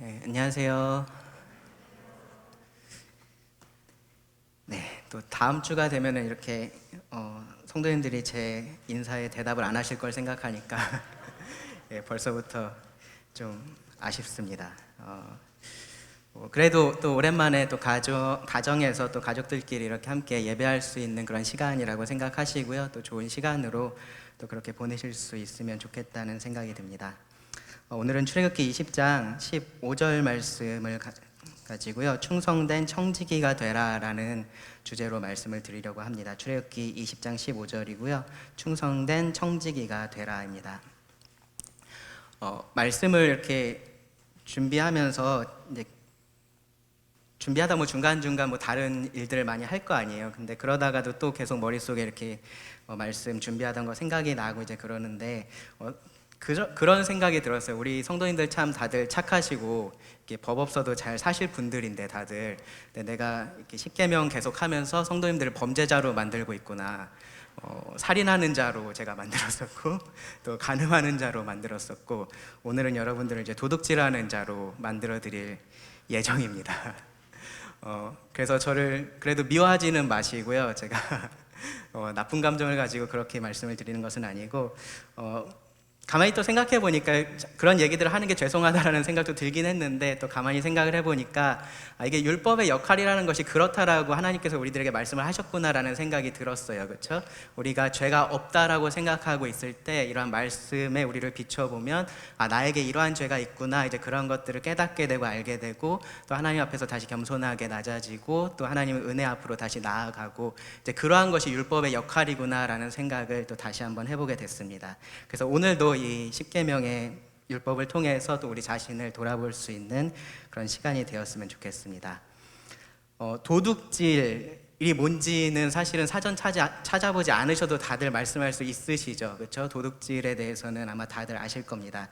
안녕하세요. 네, 또 다음 주가 되면은 이렇게 성도님들이 제 인사에 대답을 안 하실 걸 생각하니까 벌써부터 좀 아쉽습니다. 그래도 또 오랜만에 또 가정에서 또 가족들끼리 이렇게 함께 예배할 수 있는 그런 시간이라고 생각하시고요. 또 좋은 시간으로 또 그렇게 보내실 수 있으면 좋겠다는 생각이 듭니다. 오늘은 출애굽기 20장 15절 말씀을 가지고요. 충성된 청지기가 되라라는 주제로 말씀을 드리려고 합니다. 출애굽기 20장 15절이고요. 충성된 청지기가 되라입니다. 말씀을 이렇게 준비하면서 이제 준비하다 중간중간 다른 일들을 많이 할 거 아니에요. 근데 그러다가도 또 계속 머릿속에 이렇게 말씀 준비하던 거 생각이 나고 이제 그러는데 그런 생각이 들었어요. 우리 성도님들 참 다들 착하시고 이렇게 법 없어도 잘 사실 분들인데 다들 근데 내가 이렇게 십계명 계속하면서 성도님들을 범죄자로 만들고 있구나. 살인하는 자로 제가 만들었었고 또 간음하는 자로 만들었었고 오늘은 여러분들을 이제 도둑질하는 자로 만들어 드릴 예정입니다. 그래서 저를 그래도 미워하지는 마시고요. 제가 나쁜 감정을 가지고 그렇게 말씀을 드리는 것은 아니고 가만히 또 생각해 보니까 그런 얘기들을 하는 게 죄송하다라는 생각도 들긴 했는데 또 가만히 생각을 해보니까 이게 율법의 역할이라는 것이 그렇다라고 하나님께서 우리들에게 말씀을 하셨구나라는 생각이 들었어요. 그렇죠? 우리가 죄가 없다라고 생각하고 있을 때 이러한 말씀에 우리를 비춰보면 나에게 이러한 죄가 있구나, 이제 그런 것들을 깨닫게 되고 알게 되고 또 하나님 앞에서 다시 겸손하게 낮아지고 또 하나님의 은혜 앞으로 다시 나아가고 이제 그러한 것이 율법의 역할이구나라는 생각을 또 다시 한번 해보게 됐습니다. 그래서 오늘도 이 십계명의 율법을 통해서 또 우리 자신을 돌아볼 수 있는 그런 시간이 되었으면 좋겠습니다. 도둑질이 뭔지는 사실은 사전 찾아보지 않으셔도 다들 말씀할 수 있으시죠, 그렇죠? 도둑질에 대해서는 아마 다들 아실 겁니다.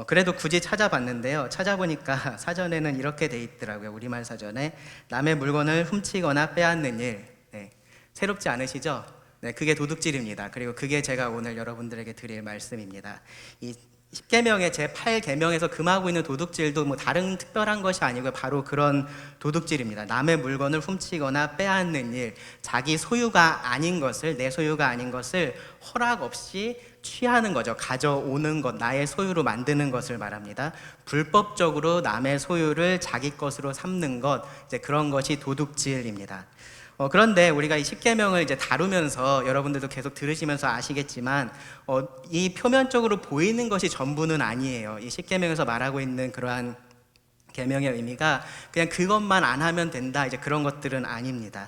그래도 굳이 찾아봤는데요. 찾아보니까 사전에는 이렇게 돼 있더라고요. 우리말 사전에 남의 물건을 훔치거나 빼앗는 일. 네, 새롭지 않으시죠? 네, 그게 도둑질입니다. 그리고 그게 제가 오늘 여러분들에게 드릴 말씀입니다. 이 10계명의 제 8계명에서 금하고 있는 도둑질도 다른 특별한 것이 아니고 바로 그런 도둑질입니다. 남의 물건을 훔치거나 빼앗는 일, 자기 소유가 아닌 것을, 내 소유가 아닌 것을 허락 없이 취하는 거죠. 가져오는 것, 나의 소유로 만드는 것을 말합니다. 불법적으로 남의 소유를 자기 것으로 삼는 것, 이제 그런 것이 도둑질입니다. 그런데 우리가 이 십계명을 이제 다루면서 여러분들도 계속 들으시면서 아시겠지만 이 표면적으로 보이는 것이 전부는 아니에요. 이 십계명에서 말하고 있는 그러한 계명의 의미가 그냥 그것만 안 하면 된다, 이제 그런 것들은 아닙니다.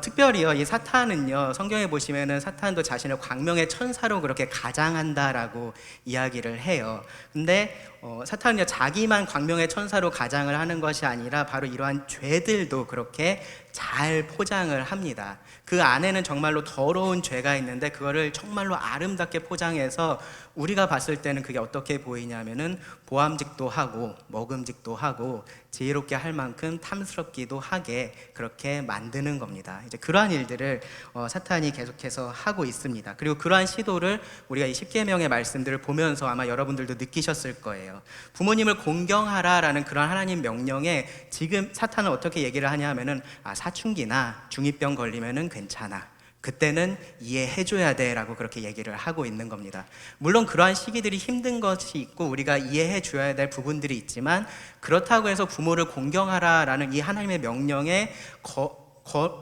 특별히요, 이 사탄은요, 성경에 보시면은 사탄도 자신을 광명의 천사로 그렇게 가장한다라고 이야기를 해요. 근데 사탄은요, 자기만 광명의 천사로 가장을 하는 것이 아니라 바로 이러한 죄들도 그렇게 잘 포장을 합니다. 그 안에는 정말로 더러운 죄가 있는데 그거를 정말로 아름답게 포장해서 우리가 봤을 때는 그게 어떻게 보이냐면은 보암직도 하고 먹음직도 하고 지혜롭게 할 만큼 탐스럽기도 하게 그렇게 만드는 겁니다. 이제 그러한 일들을 사탄이 계속해서 하고 있습니다. 그리고 그러한 시도를 우리가 이 십계명의 말씀들을 보면서 아마 여러분들도 느끼셨을 거예요. 부모님을 공경하라라는 그런 하나님 명령에 지금 사탄은 어떻게 얘기를 하냐 하면은 사춘기나 중2병 걸리면은 괜찮아, 그때는 이해해줘야 돼 라고 그렇게 얘기를 하고 있는 겁니다. 물론 그러한 시기들이 힘든 것이 있고 우리가 이해해줘야 될 부분들이 있지만 그렇다고 해서 부모를 공경하라라는 이 하나님의 명령에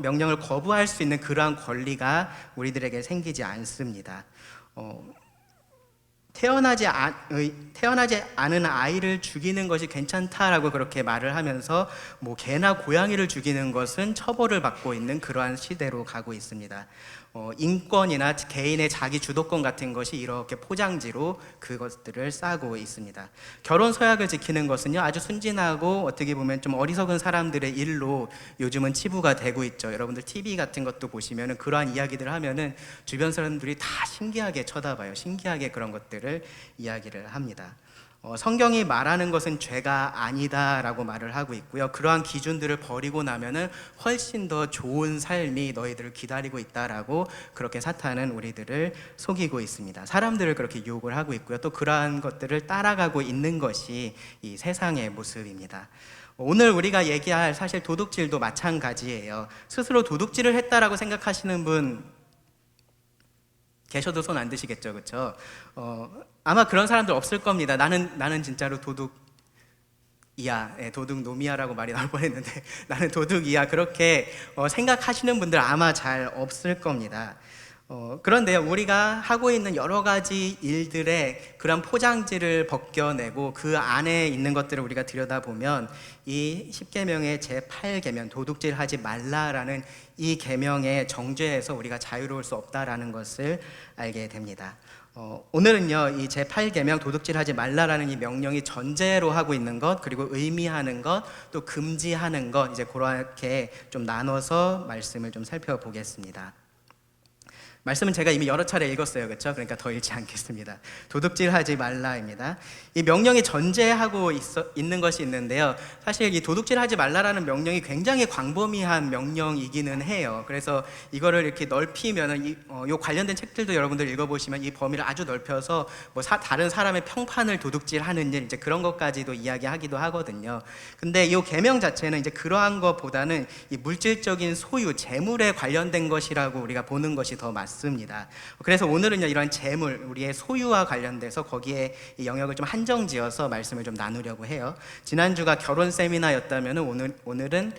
명령을 거부할 수 있는 그러한 권리가 우리들에게 생기지 않습니다. 태어나지 않은 아이를 죽이는 것이 괜찮다라고 그렇게 말을 하면서 개나 고양이를 죽이는 것은 처벌을 받고 있는 그러한 시대로 가고 있습니다. 인권이나 개인의 자기 주도권 같은 것이 이렇게 포장지로 그것들을 싸고 있습니다. 결혼 서약을 지키는 것은요, 아주 순진하고 어떻게 보면 좀 어리석은 사람들의 일로 요즘은 치부가 되고 있죠. 여러분들 TV 같은 것도 보시면은 그러한 이야기들을 하면은 주변 사람들이 다 신기하게 쳐다봐요. 신기하게 그런 것들을 이야기를 합니다. 성경이 말하는 것은 죄가 아니다라고 말을 하고 있고요. 그러한 기준들을 버리고 나면은 훨씬 더 좋은 삶이 너희들을 기다리고 있다라고 그렇게 사탄은 우리들을 속이고 있습니다. 사람들을 그렇게 유혹을 하고 있고요. 또 그러한 것들을 따라가고 있는 것이 이 세상의 모습입니다. 오늘 우리가 얘기할 사실 도둑질도 마찬가지예요. 스스로 도둑질을 했다라고 생각하시는 분 계셔도 손 안 드시겠죠, 그렇죠? 아마 그런 사람들 없을 겁니다. 나는 진짜로 도둑이야, 도둑놈이야라고 말이 나올 뻔했는데 나는 도둑이야, 그렇게 생각하시는 분들 아마 잘 없을 겁니다. 그런데요, 우리가 하고 있는 여러 가지 일들의 그런 포장지를 벗겨내고 그 안에 있는 것들을 우리가 들여다보면 이 10계명의 제8계명 도둑질하지 말라라는 이 계명의 정죄에서 우리가 자유로울 수 없다라는 것을 알게 됩니다. 오늘은요, 이 제8계명 도둑질하지 말라라는 이 명령이 전제로 하고 있는 것, 그리고 의미하는 것, 또 금지하는 것, 이제 그렇게 좀 나눠서 말씀을 좀 살펴보겠습니다. 말씀은 제가 이미 여러 차례 읽었어요, 그렇죠? 그러니까 더 읽지 않겠습니다. 도둑질하지 말라입니다. 이 명령이 전제하고 있는 것이 있는데요. 사실 이 도둑질하지 말라라는 명령이 굉장히 광범위한 명령이기는 해요. 그래서 이거를 이렇게 넓히면은 요 관련된 책들도 여러분들 읽어보시면 이 범위를 아주 넓혀서 다른 사람의 평판을 도둑질하는 일, 이제 그런 것까지도 이야기하기도 하거든요. 근데 이 계명 자체는 이제 그러한 것보다는 이 물질적인 소유, 재물에 관련된 것이라고 우리가 보는 것이 더 맞습니다. 그래서 오늘은요, 이러한 재물, 우리의 소유와 관련돼서 거기에 이 영역을 좀 한정지어서 말씀을 좀 나누려고 해요. 지난주가 결혼 세미나였다면 오늘은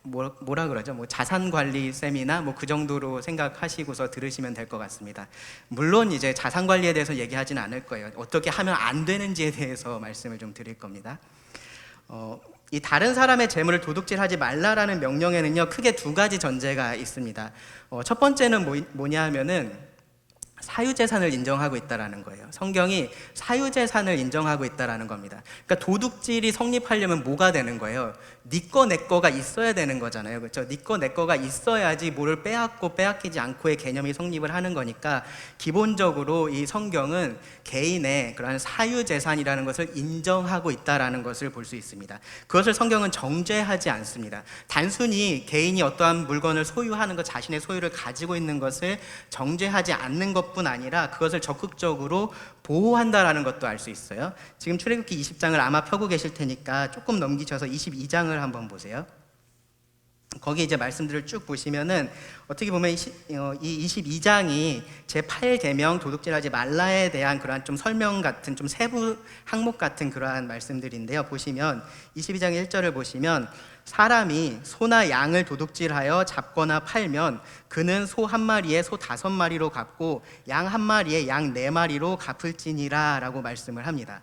뭐라 그러죠? 자산 관리 세미나 그 정도로 생각하시고서 들으시면 될 것 같습니다. 물론 이제 자산 관리에 대해서 얘기하지는 않을 거예요. 어떻게 하면 안 되는지에 대해서 말씀을 좀 드릴 겁니다. 이 다른 사람의 재물을 도둑질하지 말라라는 명령에는요, 크게 두 가지 전제가 있습니다. 첫 번째는 뭐냐 하면은 사유재산을 인정하고 있다라는 거예요. 성경이 사유재산을 인정하고 있다라는 겁니다. 그러니까 도둑질이 성립하려면 뭐가 되는 거예요? 네 거 내 거가 있어야 되는 거잖아요, 그렇죠? 네 거 내 거가 있어야지 뭐를 빼앗고 빼앗기지 않고의 개념이 성립을 하는 거니까 기본적으로 이 성경은 개인의 그러한 사유재산이라는 것을 인정하고 있다라는 것을 볼 수 있습니다. 그것을 성경은 정죄하지 않습니다. 단순히 개인이 어떠한 물건을 소유하는 것, 자신의 소유를 가지고 있는 것을 정죄하지 않는 것뿐 아니라 그것을 적극적으로 보호한다라는 것도 알 수 있어요. 지금 출애굽기 20장을 아마 펴고 계실 테니까 조금 넘기셔서 22장을 한번 보세요. 거기 이제 말씀들을 쭉 보시면은 어떻게 보면 이 22장이 제8계명 도둑질하지 말라에 대한 그러한 좀 설명 같은, 좀 세부 항목 같은 그러한 말씀들인데요. 보시면 22장 1절을 보시면 사람이 소나 양을 도둑질하여 잡거나 팔면 그는 소 한 마리에 소 5마리로 갚고 양 한 마리에 양 4마리로 갚을지니라 라고 말씀을 합니다.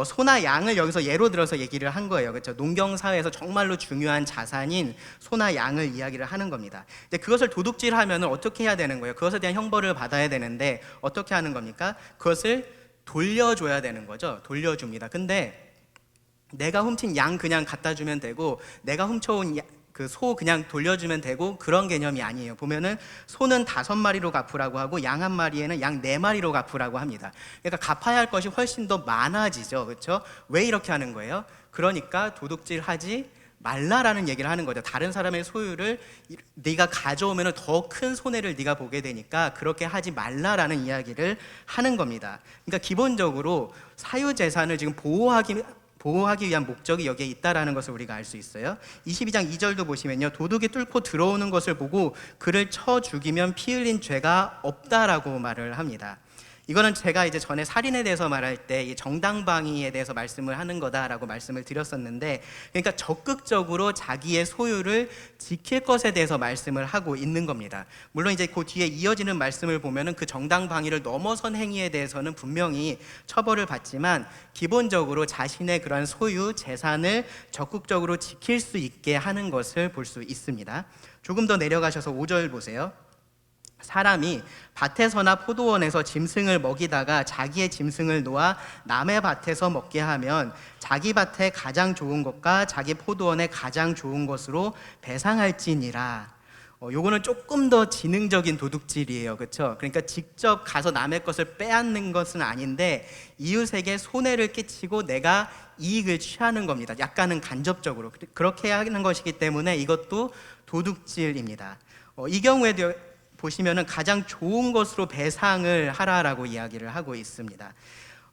소나 양을 여기서 예로 들어서 얘기를 한 거예요. 그렇죠? 농경사회에서 정말로 중요한 자산인 소나 양을 이야기를 하는 겁니다. 근데 그것을 도둑질하면 어떻게 해야 되는 거예요? 그것에 대한 형벌을 받아야 되는데 어떻게 하는 겁니까? 그것을 돌려줘야 되는 거죠. 돌려줍니다. 근데 내가 훔친 양 그냥 갖다 주면 되고 내가 훔쳐온 그 소 그냥 돌려주면 되고 그런 개념이 아니에요. 보면은 소는 5마리로 갚으라고 하고 양 한 마리에는 양 4마리로 갚으라고 합니다. 그러니까 갚아야 할 것이 훨씬 더 많아지죠, 그렇죠? 왜 이렇게 하는 거예요? 그러니까 도둑질하지 말라라는 얘기를 하는 거죠. 다른 사람의 소유를 네가 가져오면 더 큰 손해를 네가 보게 되니까 그렇게 하지 말라라는 이야기를 하는 겁니다. 그러니까 기본적으로 사유재산을 지금 보호하기 위한 목적이 여기에 있다라는 것을 우리가 알 수 있어요. 22장 2절도 보시면요, 도둑이 뚫고 들어오는 것을 보고 그를 쳐 죽이면 피 흘린 죄가 없다라고 말을 합니다. 이거는 제가 이제 전에 살인에 대해서 말할 때 이 정당방위에 대해서 말씀을 하는 거다라고 말씀을 드렸었는데, 그러니까 적극적으로 자기의 소유를 지킬 것에 대해서 말씀을 하고 있는 겁니다. 물론 이제 그 뒤에 이어지는 말씀을 보면은 그 정당방위를 넘어선 행위에 대해서는 분명히 처벌을 받지만 기본적으로 자신의 그러한 소유, 재산을 적극적으로 지킬 수 있게 하는 것을 볼 수 있습니다. 조금 더 내려가셔서 5절 보세요. 사람이 밭에서나 포도원에서 짐승을 먹이다가 자기의 짐승을 놓아 남의 밭에서 먹게 하면 자기 밭에 가장 좋은 것과 자기 포도원에 가장 좋은 것으로 배상할지니라. 요거는 조금 더 지능적인 도둑질이에요. 그렇죠? 그러니까 직접 가서 남의 것을 빼앗는 것은 아닌데 이웃에게 손해를 끼치고 내가 이익을 취하는 겁니다. 약간은 간접적으로 그렇게 하는 것이기 때문에 이것도 도둑질입니다. 이 경우에도 보시면은 가장 좋은 것으로 배상을 하라라고 이야기를 하고 있습니다.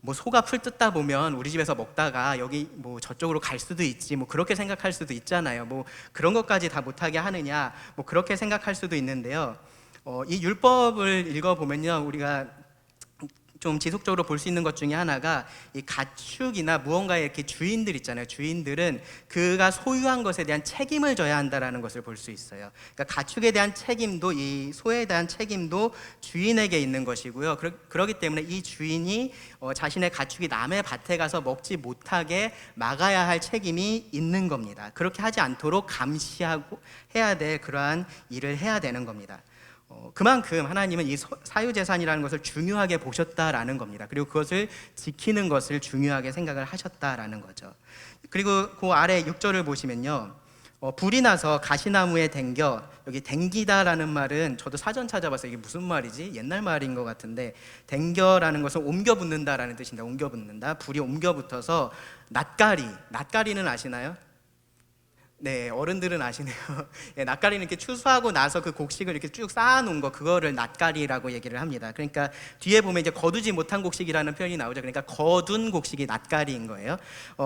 뭐 소가 풀 뜯다 보면 우리 집에서 먹다가 여기 뭐 저쪽으로 갈 수도 있지, 뭐 그렇게 생각할 수도 있잖아요. 뭐 그런 것까지 다 못하게 하느냐, 뭐 그렇게 생각할 수도 있는데요. 이 율법을 읽어보면요, 우리가 좀 지속적으로 볼 수 있는 것 중에 하나가 이 가축이나 무언가의 이렇게 주인들 있잖아요. 주인들은 그가 소유한 것에 대한 책임을 져야 한다라는 것을 볼 수 있어요. 그러니까 가축에 대한 책임도 이 소에 대한 책임도 주인에게 있는 것이고요. 그렇기 때문에 이 주인이 자신의 가축이 남의 밭에 가서 먹지 못하게 막아야 할 책임이 있는 겁니다. 그렇게 하지 않도록 감시하고 해야 될 그러한 일을 해야 되는 겁니다. 그만큼 하나님은 이 사유재산이라는 것을 중요하게 보셨다라는 겁니다. 그리고 그것을 지키는 것을 중요하게 생각을 하셨다라는 거죠. 그리고 그 아래 6절을 보시면요, 불이 나서 가시나무에 댕겨, 여기 댕기다라는 말은 저도 사전 찾아봤어요. 이게 무슨 말이지? 옛날 말인 것 같은데, 댕겨라는 것은 옮겨 붙는다라는 뜻입니다. 옮겨 붙는다. 불이 옮겨 붙어서 낫가리는 아시나요? 네, 어른들은 아시네요. 예, 낫가리는 이렇게 추수하고 나서 그 곡식을 이렇게 쭉 쌓아놓은 거, 그거를 낫가리라고 얘기를 합니다. 그러니까 뒤에 보면 이제 거두지 못한 곡식이라는 표현이 나오죠. 그러니까 거둔 곡식이 낫가리인 거예요.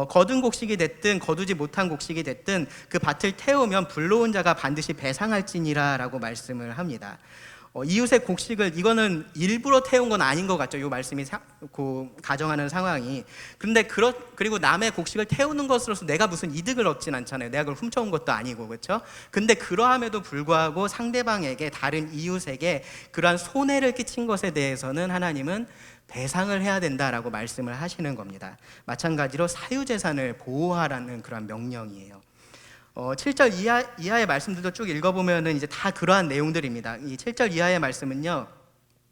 거둔 곡식이 됐든 거두지 못한 곡식이 됐든 그 밭을 태우면 불러온 자가 반드시 배상할지니라라고 말씀을 합니다. 이웃의 곡식을, 이거는 일부러 태운 건 아닌 것 같죠. 이 말씀이 가정하는 상황이. 그런데 그리고 남의 곡식을 태우는 것으로서 내가 무슨 이득을 얻진 않잖아요. 내가 그걸 훔쳐온 것도 아니고, 그렇죠? 근데 그러함에도 불구하고 상대방에게, 다른 이웃에게 그러한 손해를 끼친 것에 대해서는 하나님은 배상을 해야 된다라고 말씀을 하시는 겁니다. 마찬가지로 사유재산을 보호하라는 그런 명령이에요. 7절 이하의 말씀들도 쭉 읽어보면은 이제 다 그러한 내용들입니다. 이 7절 이하의 말씀은요,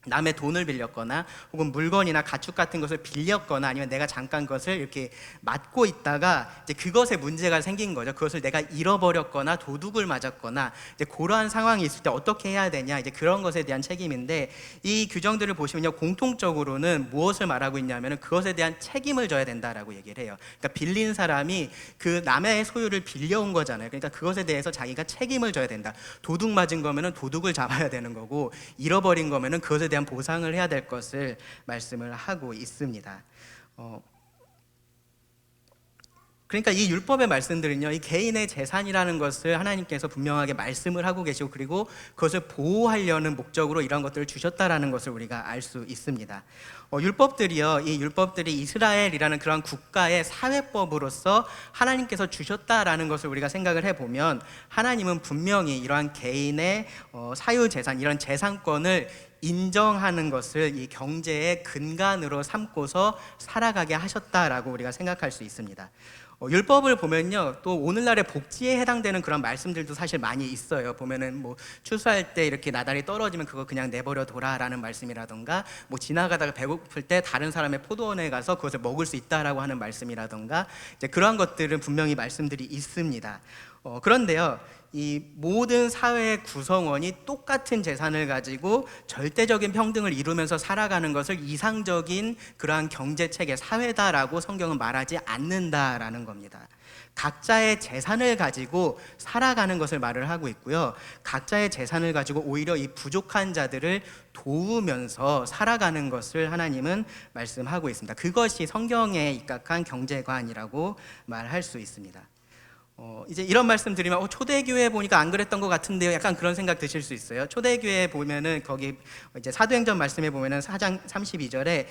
남의 돈을 빌렸거나 혹은 물건이나 가축 같은 것을 빌렸거나 아니면 내가 잠깐 그것을 이렇게 맡고 있다가 이제 그것에 문제가 생긴 거죠. 그것을 내가 잃어버렸거나 도둑을 맞았거나 이제 그러한 상황이 있을 때 어떻게 해야 되냐, 이제 그런 것에 대한 책임인데, 이 규정들을 보시면요, 공통적으로는 무엇을 말하고 있냐면은 그것에 대한 책임을 져야 된다라고 얘기를 해요. 그러니까 빌린 사람이 그 남의 소유를 빌려온 거잖아요. 그러니까 그것에 대해서 자기가 책임을 져야 된다. 도둑 맞은 거면은 도둑을 잡아야 되는 거고, 잃어버린 거면은 그것에 대한 보상을 해야 될 것을 말씀을 하고 있습니다. 그러니까 이 율법의 말씀들은요, 이 개인의 재산이라는 것을 하나님께서 분명하게 말씀을 하고 계시고, 그리고 그것을 보호하려는 목적으로 이런 것들을 주셨다라는 것을 우리가 알 수 있습니다. 율법들이요, 이 율법들이 이스라엘이라는 그런 국가의 사회법으로서 하나님께서 주셨다라는 것을 우리가 생각을 해보면, 하나님은 분명히 이러한 개인의 사유재산, 이런 재산권을 인정하는 것을 이 경제의 근간으로 삼고서 살아가게 하셨다라고 우리가 생각할 수 있습니다. 율법을 보면요, 또 오늘날의 복지에 해당되는 그런 말씀들도 사실 많이 있어요. 보면은 뭐 추수할 때 이렇게 나달이 떨어지면 그거 그냥 내버려 둬라라는 말씀이라던가, 뭐 지나가다가 배고플 때 다른 사람의 포도원에 가서 그것을 먹을 수 있다라고 하는 말씀이라던가, 이제 그러한 것들은 분명히 말씀들이 있습니다. 그런데요, 이 모든 사회의 구성원이 똑같은 재산을 가지고 절대적인 평등을 이루면서 살아가는 것을 이상적인 그러한 경제체계, 사회다라고 성경은 말하지 않는다라는 겁니다. 각자의 재산을 가지고 살아가는 것을 말을 하고 있고요, 각자의 재산을 가지고 오히려 이 부족한 자들을 도우면서 살아가는 것을 하나님은 말씀하고 있습니다. 그것이 성경에 입각한 경제관이라고 말할 수 있습니다. 이제 이런 말씀 드리면 초대교회 보니까 안 그랬던 것 같은데요, 약간 그런 생각 드실 수 있어요. 초대교회 보면은 거기 이제 사도행전 말씀에 보면은 4장 32절에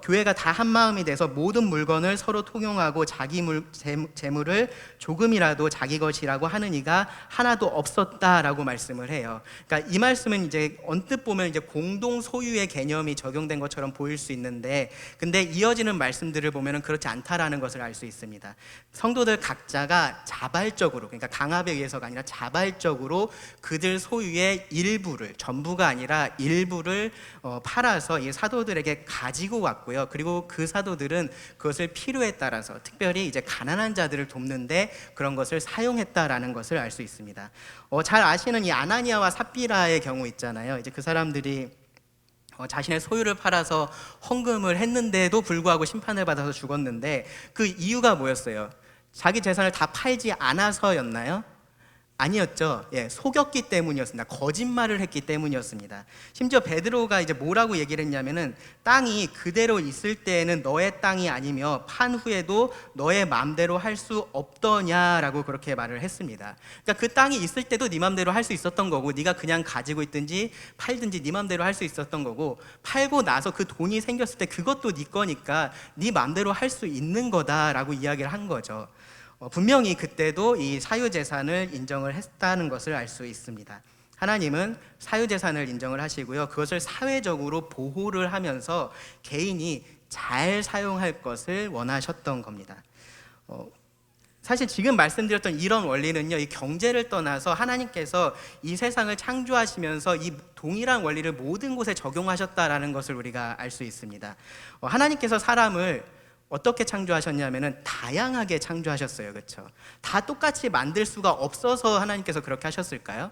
교회가 다 한 마음이 돼서 모든 물건을 서로 통용하고 자기 재물을 조금이라도 자기 것이라고 하는 이가 하나도 없었다라고 말씀을 해요. 그러니까 이 말씀은 이제 언뜻 보면 이제 공동 소유의 개념이 적용된 것처럼 보일 수 있는데, 근데 이어지는 말씀들을 보면은 그렇지 않다라는 것을 알 수 있습니다. 성도들 각자가 자발적으로, 그러니까 강압에 의해서가 아니라 자발적으로 그들 소유의 일부를, 전부가 아니라 일부를 팔아서 이 사도들에게 가지고 왔고요. 그리고 그 사도들은 그것을 필요에 따라서 특별히 이제 가난한 자들을 돕는데 그런 것을 사용했다라는 것을 알 수 있습니다. 잘 아시는 이 아나니아와 삽비라의 경우 있잖아요. 이제 그 사람들이 자신의 소유를 팔아서 헌금을 했는데도 불구하고 심판을 받아서 죽었는데 그 이유가 뭐였어요? 자기 재산을 다 팔지 않아서였나요? 아니었죠. 속였기 때문이었습니다. 거짓말을 했기 때문이었습니다. 심지어 베드로가 이제 뭐라고 얘기를 했냐면은 땅이 그대로 있을 때에는 너의 땅이 아니며 판 후에도 너의 마음대로 할 수 없더냐라고 그렇게 말을 했습니다. 그러니까 그 땅이 있을 때도 네 마음대로 할 수 있었던 거고, 네가 그냥 가지고 있든지 팔든지 네 마음대로 할 수 있었던 거고, 팔고 나서 그 돈이 생겼을 때 그것도 네 거니까 네 마음대로 할 수 있는 거다라고 이야기를 한 거죠. 분명히 그때도 이 사유재산을 인정을 했다는 것을 알 수 있습니다. 하나님은 사유재산을 인정을 하시고요, 그것을 사회적으로 보호를 하면서 개인이 잘 사용할 것을 원하셨던 겁니다. 사실 지금 말씀드렸던 이런 원리는요, 이 경제를 떠나서 하나님께서 이 세상을 창조하시면서 이 동일한 원리를 모든 곳에 적용하셨다라는 것을 우리가 알 수 있습니다. 하나님께서 사람을 어떻게 창조하셨냐면은 다양하게 창조하셨어요. 그렇죠? 다 똑같이 만들 수가 없어서 하나님께서 그렇게 하셨을까요?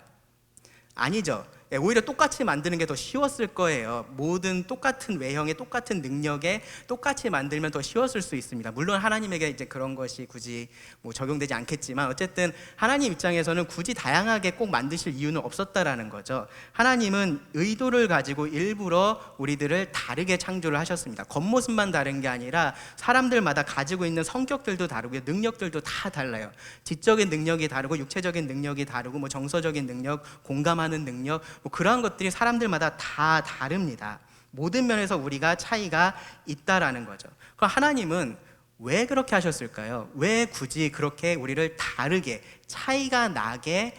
아니죠. 오히려 똑같이 만드는 게 더 쉬웠을 거예요. 모든 똑같은 외형에 똑같은 능력에 똑같이 만들면 더 쉬웠을 수 있습니다. 물론 하나님에게 이제 그런 것이 굳이 적용되지 않겠지만, 어쨌든 하나님 입장에서는 굳이 다양하게 꼭 만드실 이유는 없었다라는 거죠. 하나님은 의도를 가지고 일부러 우리들을 다르게 창조를 하셨습니다. 겉모습만 다른 게 아니라 사람들마다 가지고 있는 성격들도 다르고요, 능력들도 다 달라요. 지적인 능력이 다르고 육체적인 능력이 다르고 정서적인 능력, 공감하는 능력, 그러한 것들이 사람들마다 다 다릅니다. 모든 면에서 우리가 차이가 있다라는 거죠. 그럼 하나님은 왜 그렇게 하셨을까요? 왜 굳이 그렇게 우리를 다르게, 차이가 나게